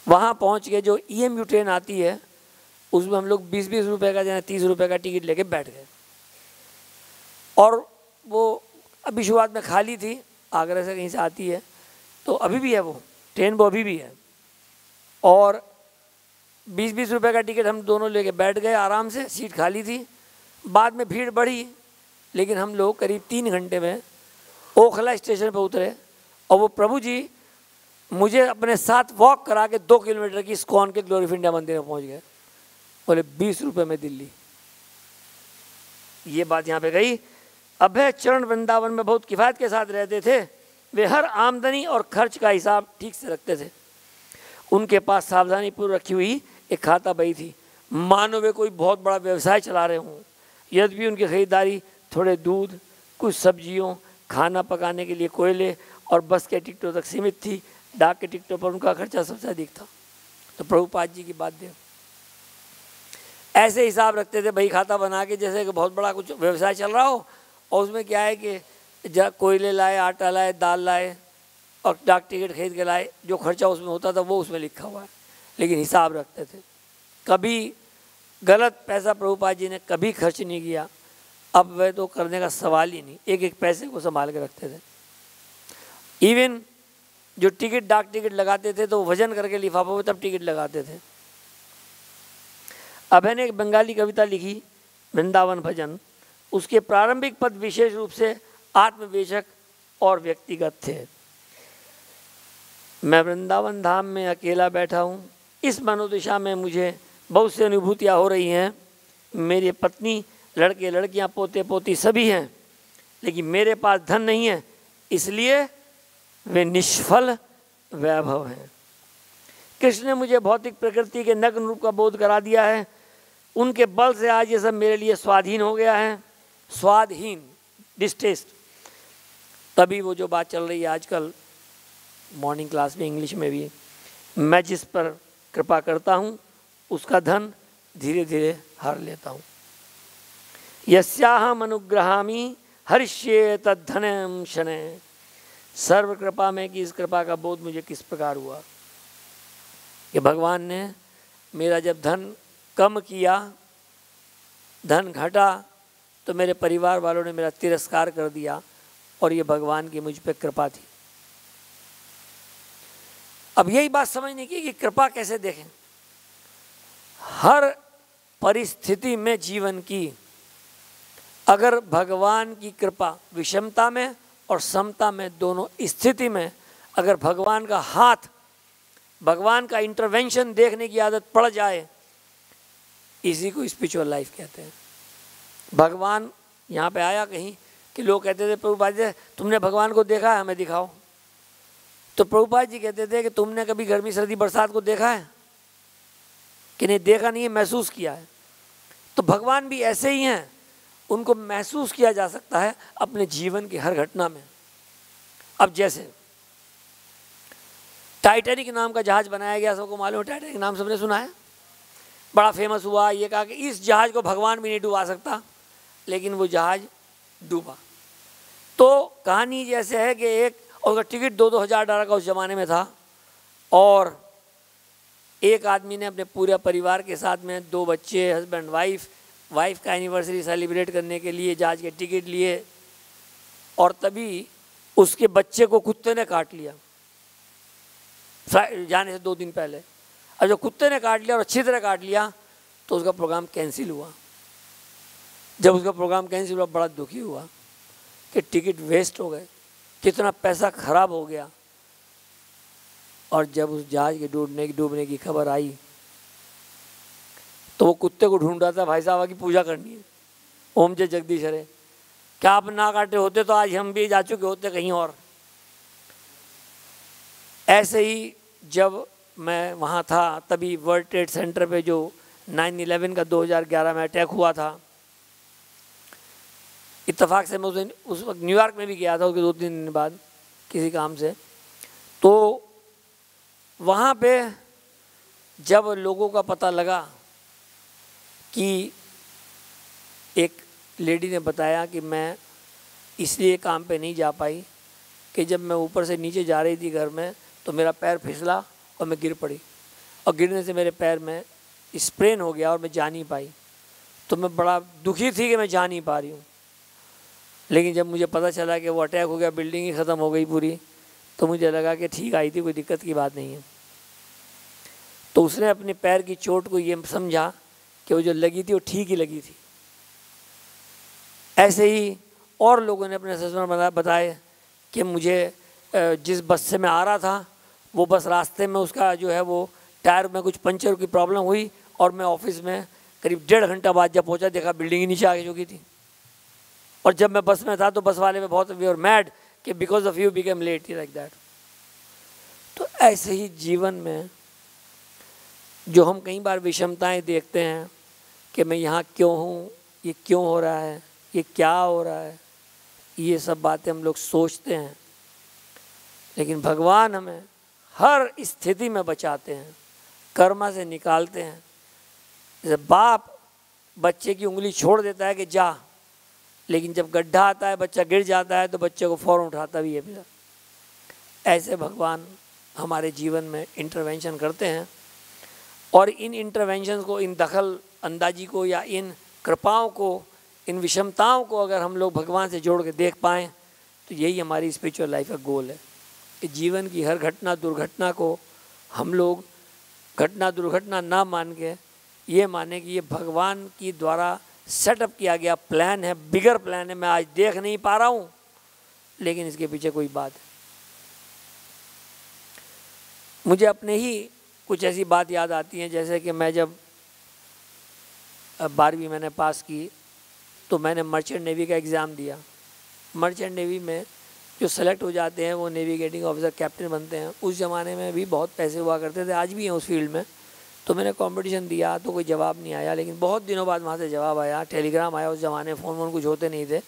S1: वहाँ पहुँच के जो EMU ट्रेन आती है उसमें हम लोग 20-20 रुपये का या 30 रुपये का टिकट लेके बैठ गए। और वो अभी शुरुआत में खाली थी, आगरा से कहीं से आती है, तो अभी भी है वो ट्रेन, वो अभी भी है। और 20-20 रुपये का टिकट हम दोनों लेके बैठ गए आराम से, सीट खाली थी। बाद में भीड़ बढ़ी, लेकिन हम लोग करीब 3 घंटे में ओखला स्टेशन पर उतरे, और वो प्रभु जी मुझे अपने साथ वॉक करा के 2 किलोमीटर की इस्कॉन के ग्लोरी ऑफ इंडिया मंदिर में पहुँच गए। बोले 20 रुपये में दिल्ली। ये बात यहाँ पे गई। अभय चरण वृंदावन में बहुत किफ़ायत के साथ रहते थे। वे हर आमदनी और खर्च का हिसाब ठीक से रखते थे। उनके पास सावधानी पूर्वक रखी हुई एक खाता बही थी, मानो वे कोई बहुत बड़ा व्यवसाय चला रहे हों। यद्यपि उनकी खरीदारी थोड़े दूध, कुछ सब्जियों, खाना पकाने के लिए कोयले और बस के टिकटों तक सीमित थी। डाक के टिकटों पर उनका खर्चा सबसे अधिक था। तो प्रभुपाद जी की बात दें, ऐसे हिसाब रखते थे बही खाता बना के, जैसे कि बहुत बड़ा कुछ व्यवसाय चल रहा हो। और उसमें क्या है कि कोयले लाए, आटा लाए, दाल लाए और डाक टिकट खरीद के लाए, जो खर्चा उसमें होता था वो उसमें लिखा हुआ है, लेकिन हिसाब रखते थे। कभी गलत पैसा प्रभुपाद जी ने कभी खर्च नहीं किया। अब वह तो करने का सवाल ही नहीं, एक एक पैसे को संभाल के रखते थे। इवन जो टिकट, डाक टिकट लगाते थे तो वजन करके लिफाफों में तब टिकट लगाते थे। अभय ने एक बंगाली कविता लिखी, वृंदावन भजन। उसके प्रारंभिक पद विशेष रूप से आत्मवेशक और व्यक्तिगत थे। मैं वृंदावन धाम में अकेला बैठा हूँ, इस मनोदशा में मुझे बहुत सी अनुभूतियाँ हो रही हैं। मेरी पत्नी, लड़के लड़कियाँ, पोते पोती सभी हैं, लेकिन मेरे पास धन नहीं है, इसलिए वे निष्फल वैभव हैं। कृष्ण ने मुझे भौतिक प्रकृति के नग्न रूप का बोध करा दिया है। उनके बल से आज ये सब मेरे लिए स्वाधीन हो गया है। स्वादहीन, डिस्टेस्ट। तभी वो जो बात चल रही है आजकल मॉर्निंग क्लास में इंग्लिश में भी, मैं जिस पर कृपा करता हूँ उसका धन धीरे धीरे हर लेता हूँ। यस्याहम अनुग्रहामि हरिष्ये तद्धनम शनैः। सर्व कृपा में कि इस कृपा का बोध मुझे किस प्रकार हुआ कि भगवान ने मेरा जब धन कम किया, धन घटा, तो मेरे परिवार वालों ने मेरा तिरस्कार कर दिया और ये भगवान की मुझ पे कृपा थी। अब यही बात समझने की कि कृपा कैसे देखें। हर परिस्थिति में जीवन की अगर भगवान की कृपा, विषमता में और समता में दोनों स्थिति में अगर भगवान का हाथ, भगवान का इंटरवेंशन देखने की आदत पड़ जाए, इसी को स्पिरिचुअल लाइफ कहते हैं। भगवान यहाँ पे आया कहीं कि लोग कहते थे प्रभुपाद जी तुमने भगवान को देखा है, हमें दिखाओ। तो प्रभुपाद जी कहते थे कि तुमने कभी गर्मी सर्दी बरसात को देखा है कि नहीं? देखा नहीं है, महसूस किया है। तो भगवान भी ऐसे ही हैं, उनको महसूस किया जा सकता है अपने जीवन की हर घटना में। अब जैसे टाइटैनिक नाम का जहाज बनाया गया, सबको मालूम है, टाइटैनिक नाम सबने सुना है, बड़ा फेमस हुआ। ये कहा कि इस जहाज को भगवान भी नहीं डुबा सकता, लेकिन वो जहाज डूबा। तो कहानी जैसे है कि एक और टिकट 2-2 हज़ार डॉलर का उस ज़माने में था, और एक आदमी ने अपने पूरे परिवार के साथ में 2 बच्चे, हस्बैंड वाइफ का एनिवर्सरी सेलिब्रेट करने के लिए जहाज के टिकट लिए, और तभी उसके बच्चे को कुत्ते ने काट लिया जाने से 2 दिन पहले। और जब कुत्ते ने काट लिया और अच्छी तरह काट लिया तो उसका प्रोग्राम कैंसिल हुआ। जब उसका प्रोग्राम कैंसिल हुआ बड़ा दुखी हुआ कि टिकट वेस्ट हो गए, कितना पैसा खराब हो गया। और जब उस जहाज के डूबने की खबर आई तो वो कुत्ते को ढूंढ रहा था, भाई साहब की पूजा करनी है, ओम जय जगदीश हरे, क्या आप ना काटे होते तो आज हम भी जा चुके होते कहीं और। ऐसे ही जब मैं वहाँ था तभी वर्ल्ड ट्रेड सेंटर पे जो 9/11 का 2011 में अटैक हुआ था, इत्तेफाक से मैं उस वक्त न्यूयॉर्क में भी गया था उसके 2-3 दिन बाद किसी काम से। तो वहाँ पे जब लोगों का पता लगा कि एक लेडी ने बताया कि मैं इसलिए काम पे नहीं जा पाई कि जब मैं ऊपर से नीचे जा रही थी घर में तो मेरा पैर फिसला और मैं गिर पड़ी, और गिरने से मेरे पैर में स्प्रेन हो गया और मैं जा नहीं पाई। तो मैं बड़ा दुखी थी कि मैं जा नहीं पा रही हूँ। लेकिन जब मुझे पता चला कि वो अटैक हो गया, बिल्डिंग ही ख़त्म हो गई पूरी, तो मुझे लगा कि ठीक आई थी, कोई दिक्कत की बात नहीं है। तो उसने अपने पैर की चोट को ये समझा कि वो जो लगी थी वो ठीक ही लगी थी। ऐसे ही और लोगों ने अपने असेसमेंट बताए कि मुझे जिस बस से मैं आ रहा था वो बस रास्ते में उसका जो है वो टायर में कुछ पंचर की प्रॉब्लम हुई, और मैं ऑफिस में करीब 1.5 घंटा बाद जब पहुंचा देखा बिल्डिंग ही नीचे आ चुकी थी। और जब मैं बस में था तो बस वाले में बहुत वी आर मैड कि because of you became late like that. तो ऐसे ही जीवन में जो हम कई बार विषमताएं देखते हैं कि मैं यहाँ क्यों हूँ, ये क्यों हो रहा है, ये क्या हो रहा है, ये सब बातें हम लोग सोचते हैं। लेकिन भगवान हमें हर स्थिति में बचाते हैं, कर्मा से निकालते हैं। जैसे बाप बच्चे की उंगली छोड़ देता है कि जा, लेकिन जब गड्ढा आता है बच्चा गिर जाता है तो बच्चे को फ़ौरन उठाता भी है फिर। ऐसे भगवान हमारे जीवन में इंटरवेंशन करते हैं, और इन इंटरवेंशन को, इन दखल अंदाजी को या इन कृपाओं को, इन विषमताओं को अगर हम लोग भगवान से जोड़ के देख पाएँ तो यही हमारी स्पिरिचुअल लाइफ का गोल है कि जीवन की हर घटना दुर्घटना को हम लोग घटना दुर्घटना ना मान के ये माने कि ये भगवान की द्वारा सेटअप किया गया प्लान है, बिगर प्लान है। मैं आज देख नहीं पा रहा हूँ लेकिन इसके पीछे कोई बात है। मुझे अपने ही कुछ ऐसी बात याद आती है, जैसे कि मैं जब 12वीं मैंने पास की तो मैंने मर्चेंट नेवी का एग्ज़ाम दिया। मर्चेंट नेवी में जो सेलेक्ट हो जाते हैं वो नेविगेटिंग ऑफिसर कैप्टन बनते हैं। उस ज़माने में भी बहुत पैसे हुआ करते थे, आज भी हैं उस फील्ड में। तो मैंने कंपटीशन दिया तो कोई जवाब नहीं आया, लेकिन बहुत दिनों बाद वहाँ से जवाब आया, टेलीग्राम आया। उस ज़माने फ़ोन कुछ होते नहीं थे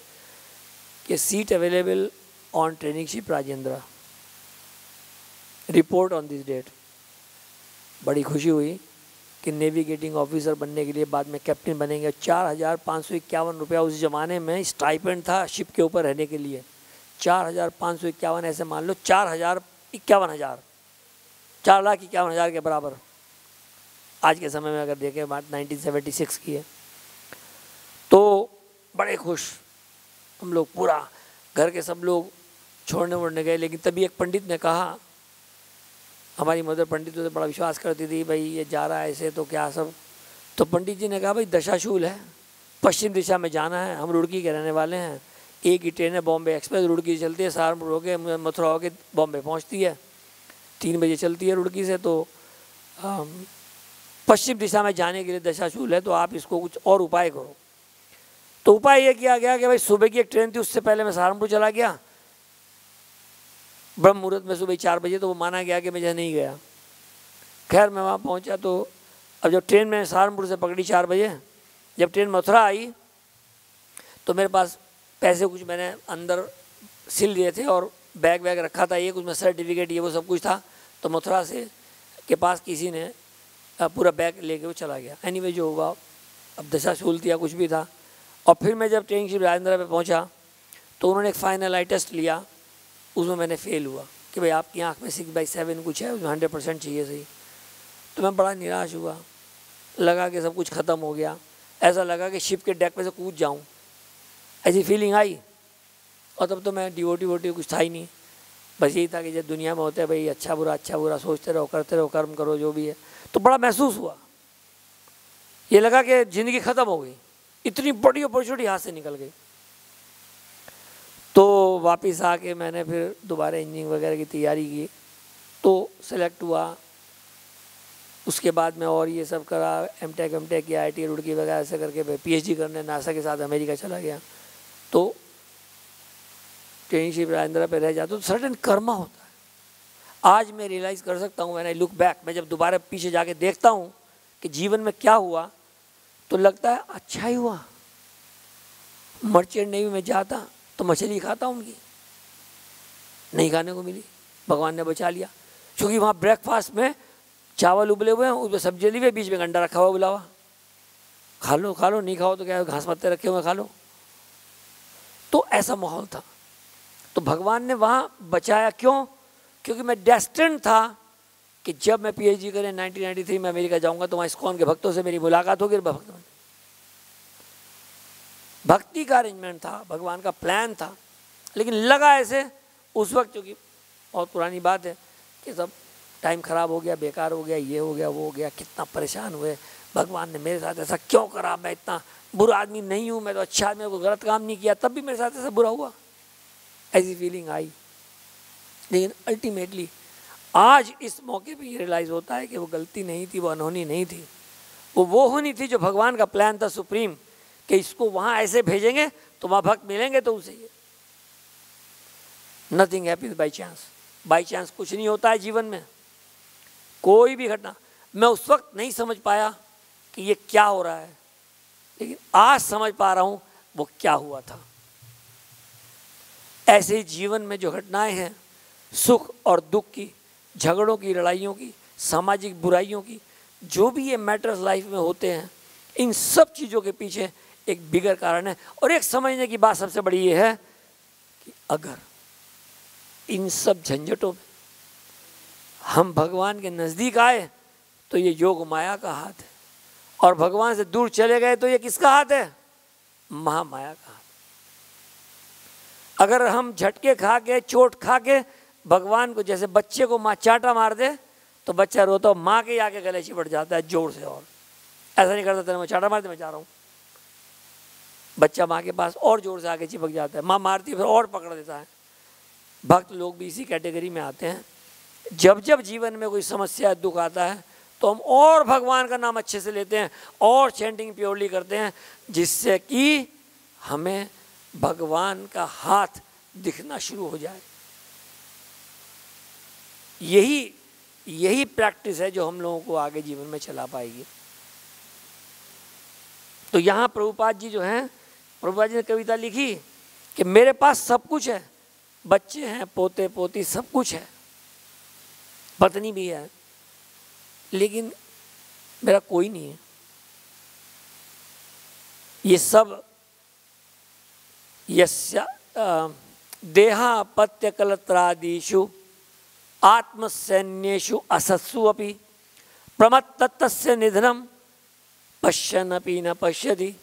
S1: कि seat available on training ship Rajendra, report on this date. बड़ी खुशी हुई कि नेविगेटिंग ऑफिसर बनने के लिए बाद में कैप्टन बनेंगे। 4,551 रुपया उस ज़माने में स्टाइपेंड था शिप के ऊपर रहने के लिए। 4,551 ऐसे मान लो 4,51,000, 4,51,000 के बराबर आज के समय में अगर देखें, बात 1976 की है। तो बड़े खुश हम लोग, पूरा घर के सब लोग छोड़ने वोड़ने गए। लेकिन तभी एक पंडित ने कहा, हमारी मदर पंडितों से बड़ा विश्वास करती थी, भाई ये जा रहा है ऐसे तो क्या सब। तो पंडित जी ने कहा, भाई दशाशूल है, पश्चिम दिशा में जाना है, हम रुड़की के रहने वाले हैं, एक ही ट्रेन है बॉम्बे एक्सप्रेस, रुड़की चलती है, सहारनपुर होके मथुरा होके बॉम्बे पहुंचती है, 3 बजे चलती है रुड़की से। तो पश्चिम दिशा में जाने के लिए दशाशूल है, तो आप इसको कुछ और उपाय करो। तो उपाय ये किया गया कि भाई सुबह की एक ट्रेन थी, उससे पहले मैं सहारनपुर चला गया ब्रह्म मुहूर्त में सुबह 4 बजे, तो वो माना गया कि मैं नहीं गया। खैर मैं वहाँ पहुँचा, तो अब जब ट्रेन मैंने सहारनपुर से पकड़ी 4 बजे, जब ट्रेन मथुरा आई तो मेरे पास पैसे कुछ मैंने अंदर सिल दिए थे और बैग वैग रखा था, एक उसमें सर्टिफिकेट ये वो सब कुछ था। तो मथुरा से के पास किसी ने पूरा बैग लेके वो चला गया। एनीवे जो हुआ, अब दशाशूल थी या कुछ भी था। और फिर मैं जब ट्रेनिंग शिप राजेंद्र पे पहुंचा तो उन्होंने एक फाइनल आई टेस्ट लिया, उसमें मैंने फेल हुआ कि भाई आपकी आंख में 6/7 कुछ है, उसमें 100% चाहिए सही। तो मैं बड़ा निराश हुआ, लगा कि सब कुछ ख़त्म हो गया, ऐसा लगा कि शिप के डेक पे से कूद जाऊं, ऐसी फीलिंग आई। और तब तो मैं डिवोटी कुछ था ही नहीं, बस यही था कि जब दुनिया में होते हैं भाई अच्छा बुरा सोचते रहो, करते रहो, कर्म करो जो भी है। तो बड़ा महसूस हुआ, ये लगा कि ज़िंदगी ख़त्म हो गई, इतनी बड़ी अपॉर्चुनिटी हाथ से निकल गई। तो वापस आके मैंने फिर दोबारा इंजीनियरिंग वगैरह की तैयारी की, तो सेलेक्ट हुआ। उसके बाद में और ये सब करा, एमटेक किया, IIT रुड़की वगैरह ऐसे करके PhD करने नासा के साथ अमेरिका चला गया। तो ट्रेनिंग शिप राजेंद्र पे रह जाता तो सर्टेन कर्मा होता है। आज मैं रियलाइज़ कर सकता हूँ, मैंने लुक बैक, मैं जब दोबारा पीछे जाके देखता हूँ कि जीवन में क्या हुआ, तो लगता है अच्छा ही हुआ। मर्चेंट नेवी में जाता तो मछली खाता उनकी, नहीं खाने को मिली, भगवान ने बचा लिया। क्योंकि वहाँ ब्रेकफास्ट में चावल उबले हुए हैं, उसमें सब्जी डली हुई, बीच में अंडा रखा हुआ उबला हुआ, खा लो, नहीं खाओ तो क्या, घास पत्ते रखे हुए खा लो। तो ऐसा माहौल था। तो भगवान ने वहाँ बचाया, क्यों? क्योंकि मैं डेस्टिन्ड था कि जब मैं PhD करें 1993 में अमेरिका जाऊँगा तो वहाँ इस्कॉन के भक्तों से मेरी मुलाकात होगी। भक्ति का अरेंजमेंट था, भगवान का प्लान था। लेकिन लगा ऐसे उस वक्त, क्योंकि बहुत पुरानी बात है, कि सब टाइम ख़राब हो गया, बेकार हो गया, ये हो गया, वो हो गया, कितना परेशान हुए, भगवान ने मेरे साथ ऐसा क्यों करा, मैं इतना बुरा आदमी नहीं हूँ, मैं तो अच्छा आदमी, कोई गलत काम नहीं किया, तब भी मेरे साथ ऐसा बुरा हुआ, ऐसी फीलिंग आई। लेकिन अल्टीमेटली आज इस मौके पे ये रियलाइज़ होता है कि वो गलती नहीं थी, वो अनहोनी नहीं थी, वो होनी थी जो भगवान का प्लान था सुप्रीम, कि इसको वहाँ ऐसे भेजेंगे तो वहाँ भक्त मिलेंगे। तो उसे नथिंग हैपेंस बाई चांस कुछ नहीं होता है जीवन में, कोई भी घटना। मैं उस वक्त नहीं समझ पाया कि ये क्या हो रहा है, लेकिन आज समझ पा रहा हूँ वो क्या हुआ था। ऐसे ही जीवन में जो घटनाएं हैं, सुख और दुख की, झगड़ों की, लड़ाइयों की, सामाजिक बुराइयों की, जो भी ये मैटर्स लाइफ में होते हैं, इन सब चीज़ों के पीछे एक बिगर कारण है। और एक समझने की बात सबसे बड़ी ये है कि अगर इन सब झंझटों में हम भगवान के नज़दीक आए तो ये योग माया का हाथ है, और भगवान से दूर चले गए तो ये किसका हाथ है? महामाया का हाथ। अगर हम झटके खा के, चोट खा के भगवान को, जैसे बच्चे को माँ चाटा मार दे तो बच्चा रोता, माँ के आके गले चिपट जाता है जोर से, और ऐसा नहीं करता, तेरे मैं चाटा मार दे, मैं चाह रहा हूँ। बच्चा माँ के पास और जोर से आके चिपक जाता है, माँ मारती है फिर और पकड़ देता है। भक्त लोग भी इसी कैटेगरी में आते हैं। जब जब जीवन में कोई समस्या, दुख आता है तो हम और भगवान का नाम अच्छे से लेते हैं और चैंटिंग प्योरली करते हैं, जिससे कि हमें भगवान का हाथ दिखना शुरू हो जाए। यही प्रैक्टिस है जो हम लोगों को आगे जीवन में चला पाएगी। तो यहाँ प्रभुपाद जी जो हैं, प्रभुपाद जी ने कविता लिखी कि मेरे पास सब कुछ है बच्चे हैं, पोते पोती सब कुछ है, पत्नी भी है, लेकिन मेरा कोई नहीं है। ये सब यस्य देहापत्यकलत्रादिषु आत्मसैन्येषु असत्सु अपि प्रमत्तस्य निधनम पश्यन् अपि न पश्यति।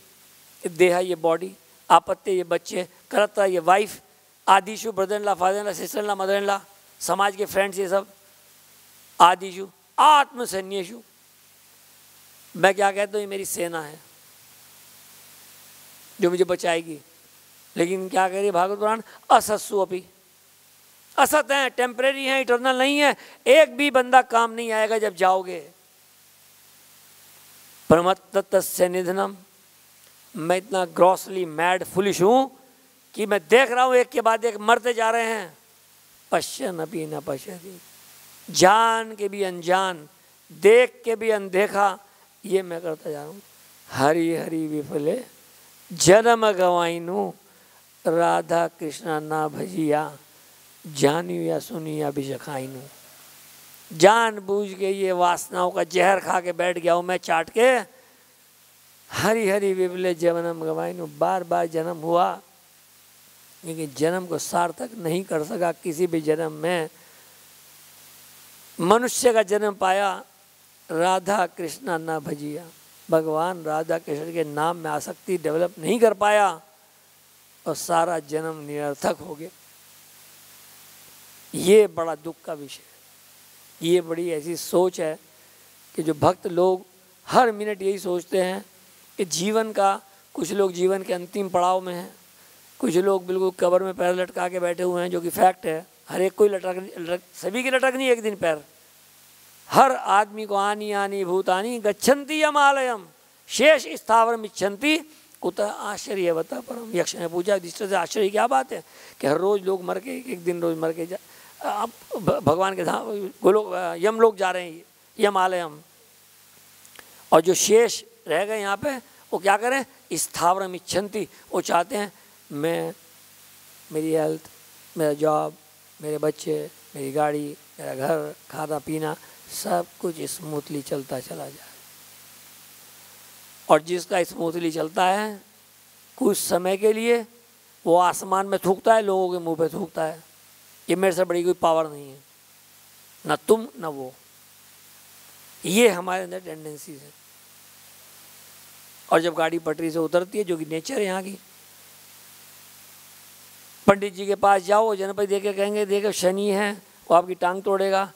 S1: देह ये बॉडी, आपत्य ये बच्चे, कलत्र ये वाइफ, आदिशु brother in law, father in law, sister in law, mother in law, समाज के फ्रेंड्स, ये सब आदिशु आत्मसैन्येषु। मैं क्या कहता हूँ, ये मेरी सेना है जो मुझे बचाएगी। लेकिन क्या कह रही है भागवत पुराण, असत्सु अपि, असत हैं, टेम्परेरी हैं, इटर्नल नहीं है। एक भी बंदा काम नहीं आएगा जब जाओगे। प्रमत्तस्य निधनम, मैं इतना ग्रॉसली मैड फुलिश हूं कि मैं देख रहा हूं एक के बाद एक मरते जा रहे हैं। पश्यन् अपि न पश्यति, जान के भी अनजान, देख के भी अनदेखा, ये मैं करता जा रहा हूं। हरि हरि विफले जन्म गवाइनु, राधा कृष्णा ना भजिया, जानियो या सुनिया भी जखाइनु। जान बूझ के ये वासनाओं का जहर खा के बैठ गया हूँ मैं चाट के। हरि हरि विफले जन्म गवाइनु, बार बार जन्म हुआ लेकिन जन्म को सार्थक नहीं कर सका। किसी भी जन्म में मनुष्य का जन्म पाया, राधा कृष्णा ना भजिया, भगवान राधा कृष्ण के नाम में आसक्ति डेवलप नहीं कर पाया और सारा जन्म निरर्थक हो गया। ये बड़ा दुख का विषय है। ये बड़ी ऐसी सोच है कि जो भक्त लोग हर मिनट यही सोचते हैं कि जीवन का, कुछ लोग जीवन के अंतिम पड़ाव में हैं, कुछ लोग बिल्कुल कब्र में पैर लटका के बैठे हुए हैं, जो कि फैक्ट है। हर एक कोई सभी की लटकनी एक दिन पैर। हर आदमी को आनी आनी भूतानी गच्छन्ति यमालयम शेष स्थावरम इच्छन्ति कुत आश्चर्यवता परम। यक्ष ने पूछा युधिष्ठिर से, आश्चर्य क्या बात है कि हर रोज लोग मर के, एक दिन रोज मर के अब भगवान के धाम गोलोक यम लोग जा रहे हैं, यमालयम। और जो शेष रह गए यहाँ पे वो क्या करें, स्थावरम इच्छन्ति, वो चाहते हैं मैं, मेरी हेल्थ, मेरा जॉब, मेरे बच्चे, मेरी गाड़ी, मेरा घर, खाना पीना, सब कुछ स्मूथली चलता चला जाए। और जिसका स्मूथली चलता है कुछ समय के लिए वो आसमान में थूकता है, लोगों के मुंह पे थूकता है। ये मेरे से बड़ी कोई पावर नहीं है, ना तुम ना वो। ये हमारे अंदर टेंडेंसीज है। और जब गाड़ी पटरी से उतरती है, जो कि नेचर है यहाँ की, पंडित जी के पास जाओ, जनपद दे के कहेंगे देखो शनि है, वो आपकी टांग तोड़ेगा।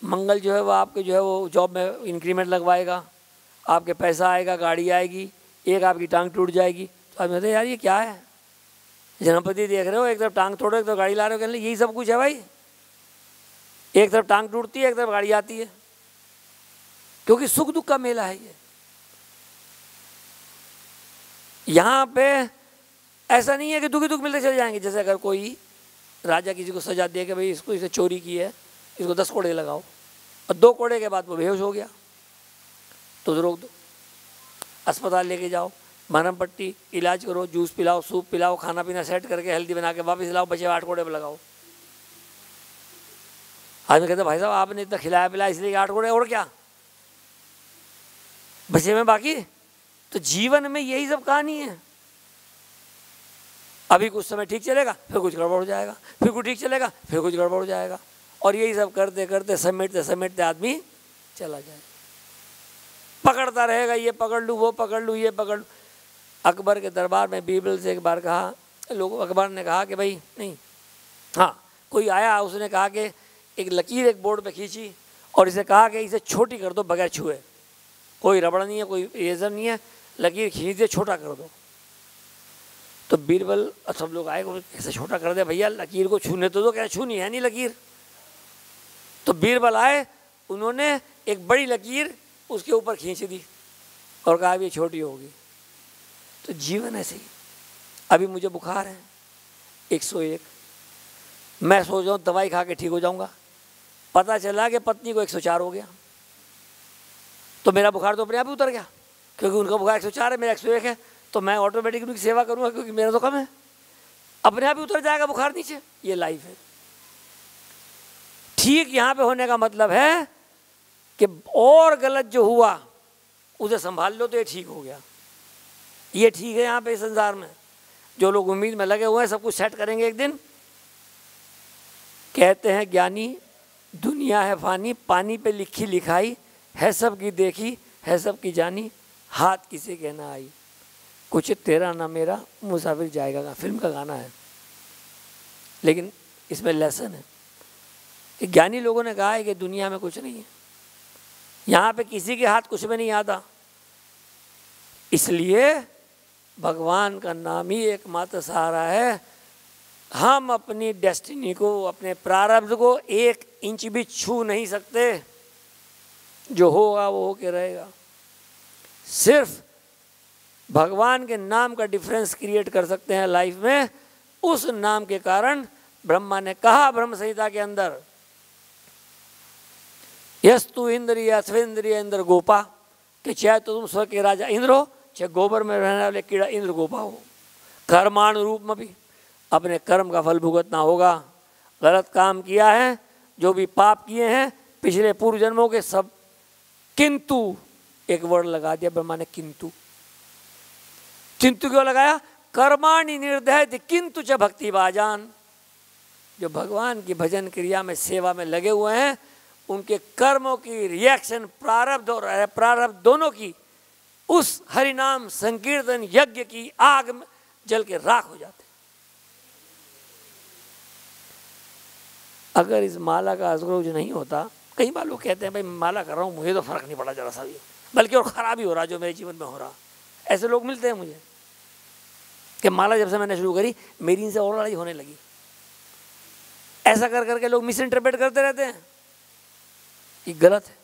S1: मंगल जो है वो आपके जो है वो जॉब में इंक्रीमेंट लगवाएगा, आपके पैसा आएगा, गाड़ी आएगी, एक आपकी टांग टूट जाएगी। तो आप कहते यार ये क्या है, जनपति देख रहे हो, एक तरफ टांग तोड़ो, एक तरफ गाड़ी ला रहे हो। कहने यही सब कुछ है भाई, एक तरफ टांग टूटती है, एक तरफ गाड़ी आती है, क्योंकि सुख दुख का मेला है ये। यहाँ पे ऐसा नहीं है कि दुख ही दुख मिलते चले जाएंगे। जैसे अगर कोई राजा किसी को सजा दे कि भाई इसको इसे चोरी की है, इसको 10 कोड़े लगाओ, और 2 कोड़े के बाद वो बेहोश हो गया तो रोक दो, अस्पताल लेके जाओ, मरहम पट्टी, इलाज करो, जूस पिलाओ, सूप पिलाओ, खाना पीना सेट करके हेल्दी बना के वापस लाओ, बचे 8 कोड़े पर लगाओ। आदमी कहते भाई साहब आपने इतना खिलाया पिलाया इसलिए 8 कोड़े, और क्या बचे में बाकी। तो जीवन में यही सब कहानी है। अभी कुछ समय ठीक चलेगा, फिर कुछ गड़बड़ हो जाएगा, फिर कुछ ठीक चलेगा, फिर कुछ गड़बड़ हो जाएगा, और यही सब करते करते समेटते समेटते आदमी चला जाए, पकड़ता रहेगा, ये पकड़ लूँ, वो पकड़ लूँ, ये पकड़ लूँ। अकबर के दरबार में बीरबल से एक बार कहा, लोग अकबर ने कहा कि भाई नहीं, हाँ कोई आया, उसने कहा कि एक लकीर एक बोर्ड पे खींची और इसे कहा कि इसे छोटी कर दो बगैर छुए, कोई रबड़ नहीं है, कोई इरेजर नहीं है, लकीर खींच दे, छोटा कर दो। तो बीरबल, सब लोग आए, कैसे छोटा कर दे भैया, लकीर को छूने तो दो, क्या छूनी है नहीं लकीर। तो बीरबल आए, उन्होंने एक बड़ी लकीर उसके ऊपर खींच दी और कहा ये छोटी होगी। तो जीवन ऐसे ही, अभी मुझे बुखार है 101, मैं सोच रहा हूँ दवाई खा के ठीक हो जाऊँगा, पता चला कि पत्नी को 104 हो गया, तो मेरा बुखार तो अपने आप ही उतर गया, क्योंकि उनका बुखार 104 है, मेरा 101 है, तो मैं ऑटोमेटिक उनकी सेवा करूँगा क्योंकि मेरा तो कम है। अपने आप ही उतर जाएगा बुखार नीचे। ये लाइफ है। ठीक यहाँ पे होने का मतलब है कि और गलत जो हुआ उसे संभाल लो तो ये ठीक हो गया। ये ठीक है यहाँ पे संसार में। जो लोग उम्मीद में लगे हुए हैं सब कुछ सेट करेंगे एक दिन। कहते हैं ज्ञानी दुनिया है फानी, पानी पे लिखी लिखाई, है सब की देखी है सब की जानी, हाथ किसे कहना आई, कुछ तेरा ना मेरा मुसाफिर जाएगा। फिल्म का गाना है, लेकिन इसमें लेसन है कि ज्ञानी लोगों ने कहा है कि दुनिया में कुछ नहीं है, यहाँ पे किसी के हाथ कुछ भी नहीं आता। इसलिए भगवान का नाम ही एकमात्र सहारा है। हम अपनी डेस्टिनी को, अपने प्रारब्ध को 1 इंच भी छू नहीं सकते। जो होगा वो होके रहेगा। सिर्फ भगवान के नाम का डिफरेंस क्रिएट कर सकते हैं लाइफ में। उस नाम के कारण ब्रह्मा ने कहा ब्रह्म संहिता के अंदर, यस्तु इंद्रिय अथवेंद्रिय इंद्र गोपा, कि चाहे तो तुम स्वर्ग के राजा इंद्र हो, चाहे गोबर में रहने वाले कीड़ा इंद्र गोपा हो। कर्माण रूप में भी अपने कर्म का फल भुगतना होगा। गलत काम किया है, जो भी पाप किए हैं पिछले पूर्व जन्मों के सब, किंतु एक वर्ड लगा दिया ब्रह्मा ने, किंतु। किंतु क्यों लगाया? कर्माणि निर्दयति किंतु च भक्ति बाजान। जो भगवान की भजन क्रिया में सेवा में लगे हुए हैं उनके कर्मों की रिएक्शन, प्रारब्ध और अप्रारब्ध दोनों की उस हरिनाम संकीर्तन यज्ञ की आग में जल के राख हो जाते। अगर इस माला का असर नहीं होता, कई बार लोग कहते हैं भाई माला कर रहा हूँ मुझे तो फर्क नहीं पड़ा जरा सा भी, बल्कि और ख़राब ही हो रहा जो मेरे जीवन में हो रहा। ऐसे लोग मिलते हैं मुझे कि माला जब से मैंने शुरू करी मेरी इनसे और लड़ाई होने लगी। ऐसा कर करके लोग मिस इंटरप्रेट करते रहते हैं। ये गलत है।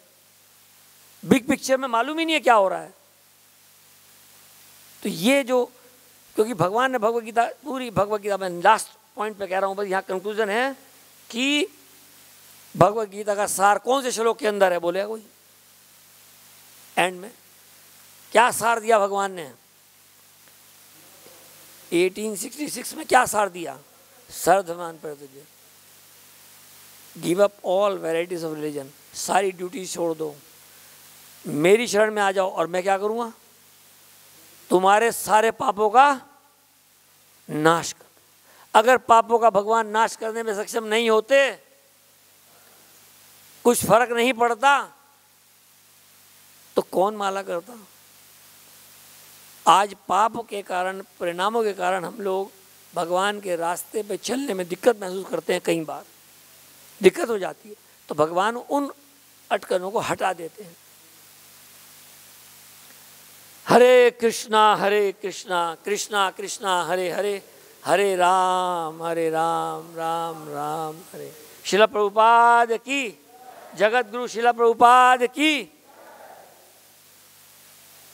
S1: बिग पिक्चर में मालूम ही नहीं है क्या हो रहा है। तो ये जो, क्योंकि भगवान ने भगवत गीता, पूरी भगवत गीता में लास्ट पॉइंट पे कह रहा हूँ, बस यहाँ कंक्लूजन है कि भगवत गीता का सार कौन से श्लोक के अंदर है, बोलेगा कोई? एंड में क्या सार दिया भगवान ने? 1866 में क्या सार दिया? सर्वधर्मान परित्यज्य, give up all varieties of religion, सारी ड्यूटीज छोड़ दो, मेरी शरण में आ जाओ और मैं क्या करूँगा? तुम्हारे सारे पापों का नाश कर। अगर पापों का भगवान नाश करने में सक्षम नहीं होते, कुछ फर्क नहीं पड़ता, तो कौन माला करता? आज पाप के कारण, परिणामों के कारण हम लोग भगवान के रास्ते पे चलने में दिक्कत महसूस करते हैं। कई बार दिक्कत हो जाती है, तो भगवान उन अटकनों को हटा देते हैं। हरे कृष्णा कृष्णा कृष्णा हरे हरे, हरे राम राम राम हरे। शिला प्रभुपाद की, जगत गुरु शिला प्रभुपाद की।